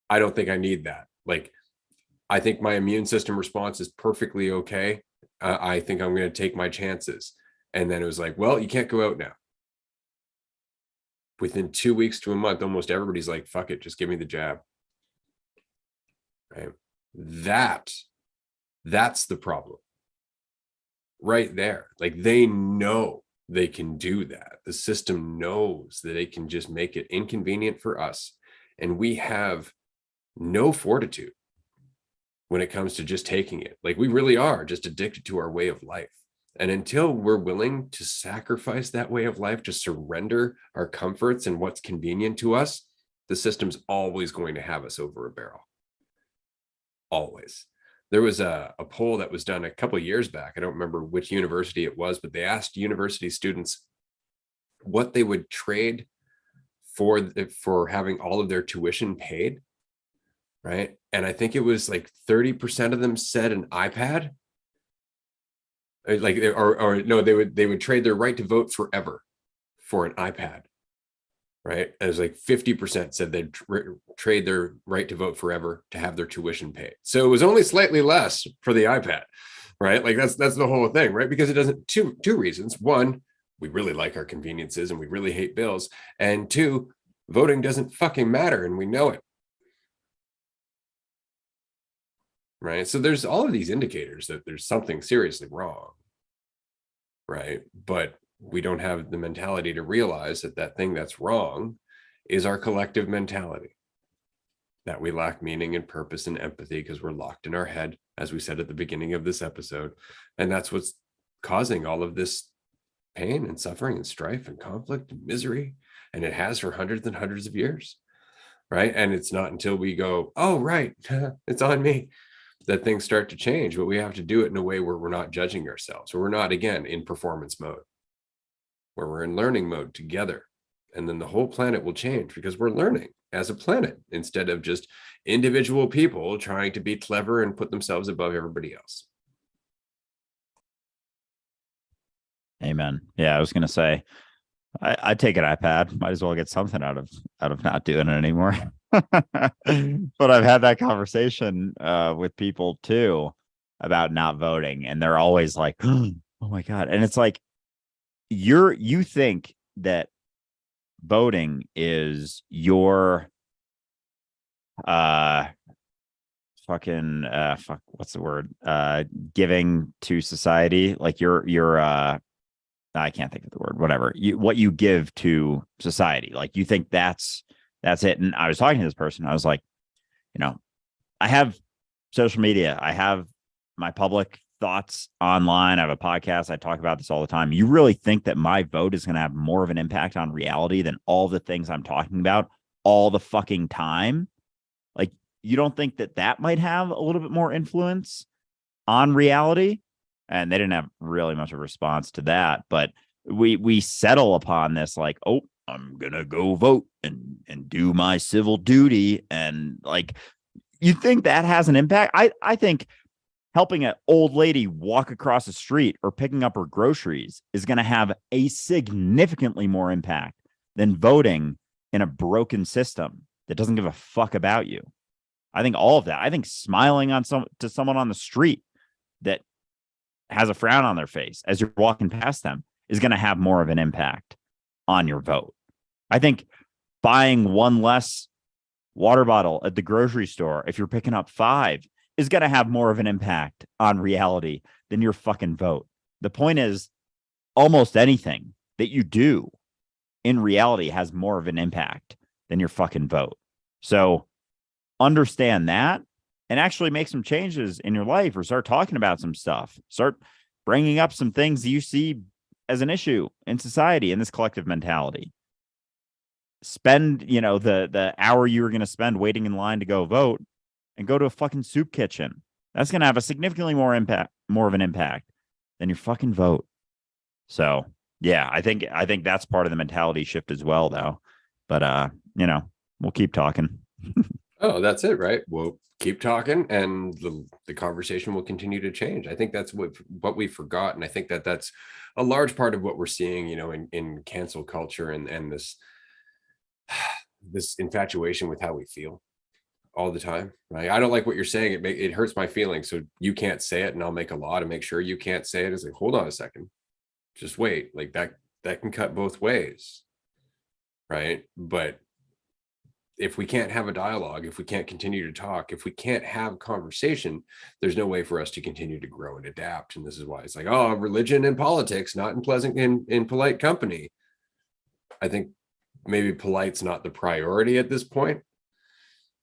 I don't think I need that. Like, I think my immune system response is perfectly okay. I think I'm going to take my chances. And then it was like, well, you can't go out now. Within 2 weeks to a month, almost everybody's like, fuck it, just give me the jab. Right? That's the problem. right there. Like they know they can do that. The system knows that they can just make it inconvenient for us. And we have no fortitude when it comes to just taking it. Like we really are just addicted to our way of life. And until we're willing to sacrifice that way of life, to surrender our comforts and what's convenient to us, the system's always going to have us over a barrel. Always. There was a poll that was done a couple of years back. I don't remember which university it was, but they asked university students what they would trade for having all of their tuition paid, right? And I think it was like 30% of them said an iPad. Like or no, they would trade their right to vote forever for an iPad, right? And it was like 50% said they'd trade their right to vote forever to have their tuition paid. So it was only slightly less for the iPad, right? Like that's the whole thing, right? Because it doesn't, two reasons. One, we really like our conveniences and we really hate bills. And two, voting doesn't fucking matter and we know it. Right. So there's all of these indicators that there's something seriously wrong. Right. But we don't have the mentality to realize that that thing that's wrong is our collective mentality, that we lack meaning and purpose and empathy because we're locked in our head, as we said at the beginning of this episode. And that's what's causing all of this pain and suffering and strife and conflict and misery. And it has for hundreds and hundreds of years. Right. And it's not until we go, oh, right, it's on me, that things start to change. But we have to do it in a way where we're not judging ourselves, where we're not, again, in performance mode, where we're in learning mode together. And then the whole planet will change because we're learning as a planet instead of just individual people trying to be clever and put themselves above everybody else. Amen. Yeah, I was gonna say I take an iPad. Might as well get something out of not doing it anymore. But I've had that conversation with people too about not voting, and they're always like, "Oh my god!" And it's like you think that voting is your what's the word, giving to society, like your I can't think of the word, whatever, what you give to society, like you think that's it. And I was talking to this person, I was like, I have social media, I have my public thoughts online, I have a podcast, I talk about this all the time. You really think that my vote is going to have more of an impact on reality than all the things I'm talking about all the fucking time? Like, you don't think that might have a little bit more influence on reality? And they didn't have really much of a response to that. But we settle upon this like, oh, I'm gonna go vote and do my civil duty. And like, you think that has an impact? I think helping an old lady walk across the street or picking up her groceries is going to have a significantly more impact than voting in a broken system that doesn't give a fuck about you. I think all of that. I think smiling to someone on the street that has a frown on their face as you're walking past them is going to have more of an impact on your vote. I think buying one less water bottle at the grocery store, if you're picking up 5, is going to have more of an impact on reality than your fucking vote. The point is, almost anything that you do in reality has more of an impact than your fucking vote. So understand that and actually make some changes in your life, or start talking about some stuff. Start bringing up some things that you see as an issue in society, in this collective mentality. Spend, the hour you were going to spend waiting in line to go vote and go to a fucking soup kitchen. That's going to have a significantly more of an impact than your fucking vote. So, yeah, I think that's part of the mentality shift as well, though. But, we'll keep talking. Oh, that's it, right? We'll keep talking and the conversation will continue to change. I think that's what we forgot. And I think that's a large part of what we're seeing, in cancel culture and this infatuation with how we feel all the time. Right? I don't like what you're saying. It hurts my feelings. So you can't say it and I'll make a law to make sure you can't say it. It's like, hold on a second. Just wait. Like that can cut both ways. Right. But if we can't have a dialogue, if we can't continue to talk, if we can't have conversation, there's no way for us to continue to grow and adapt. And this is why it's like, oh, religion and politics, not in pleasant, in polite company. I think maybe polite's not the priority at this point.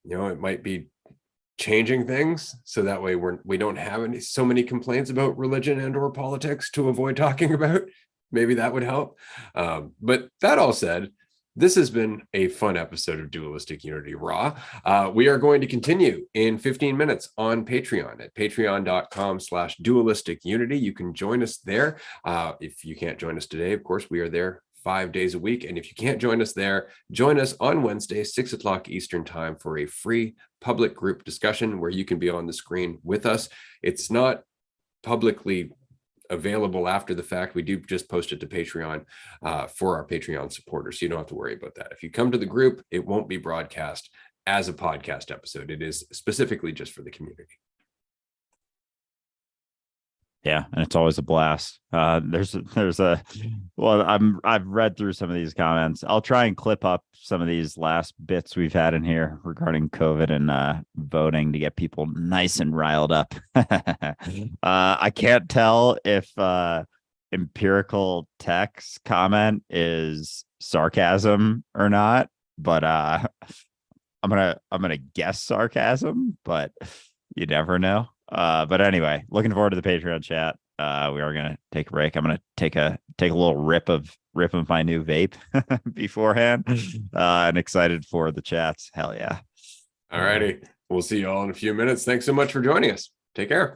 You know, it might be changing things so that way we don't have so many complaints about religion and or politics to avoid talking about. Maybe that would help. But that all said, this has been a fun episode of Dualistic Unity Raw. We are going to continue in 15 minutes on Patreon at patreon.com/dualistic unity. You can join us there. If you can't join us today, of course, we are there 5 days a week. And if you can't join us there, join us on Wednesday, 6 o'clock Eastern time for a free public group discussion where you can be on the screen with us. It's not publicly available after the fact. We do just post it to Patreon for our Patreon supporters. So you don't have to worry about that. If you come to the group, it won't be broadcast as a podcast episode. It is specifically just for the community. Yeah, and it's always a blast. I've read through some of these comments. I'll try and clip up some of these last bits we've had in here regarding COVID and voting to get people nice and riled up. I can't tell if empirical text comment is sarcasm or not, but I'm gonna guess sarcasm, but you never know. But anyway, looking forward to the Patreon chat. We are gonna take a break. I'm gonna take a little rip of my new vape beforehand. And excited for the chats. Hell yeah. All righty. We'll see you all in a few minutes. Thanks so much for joining us. Take care.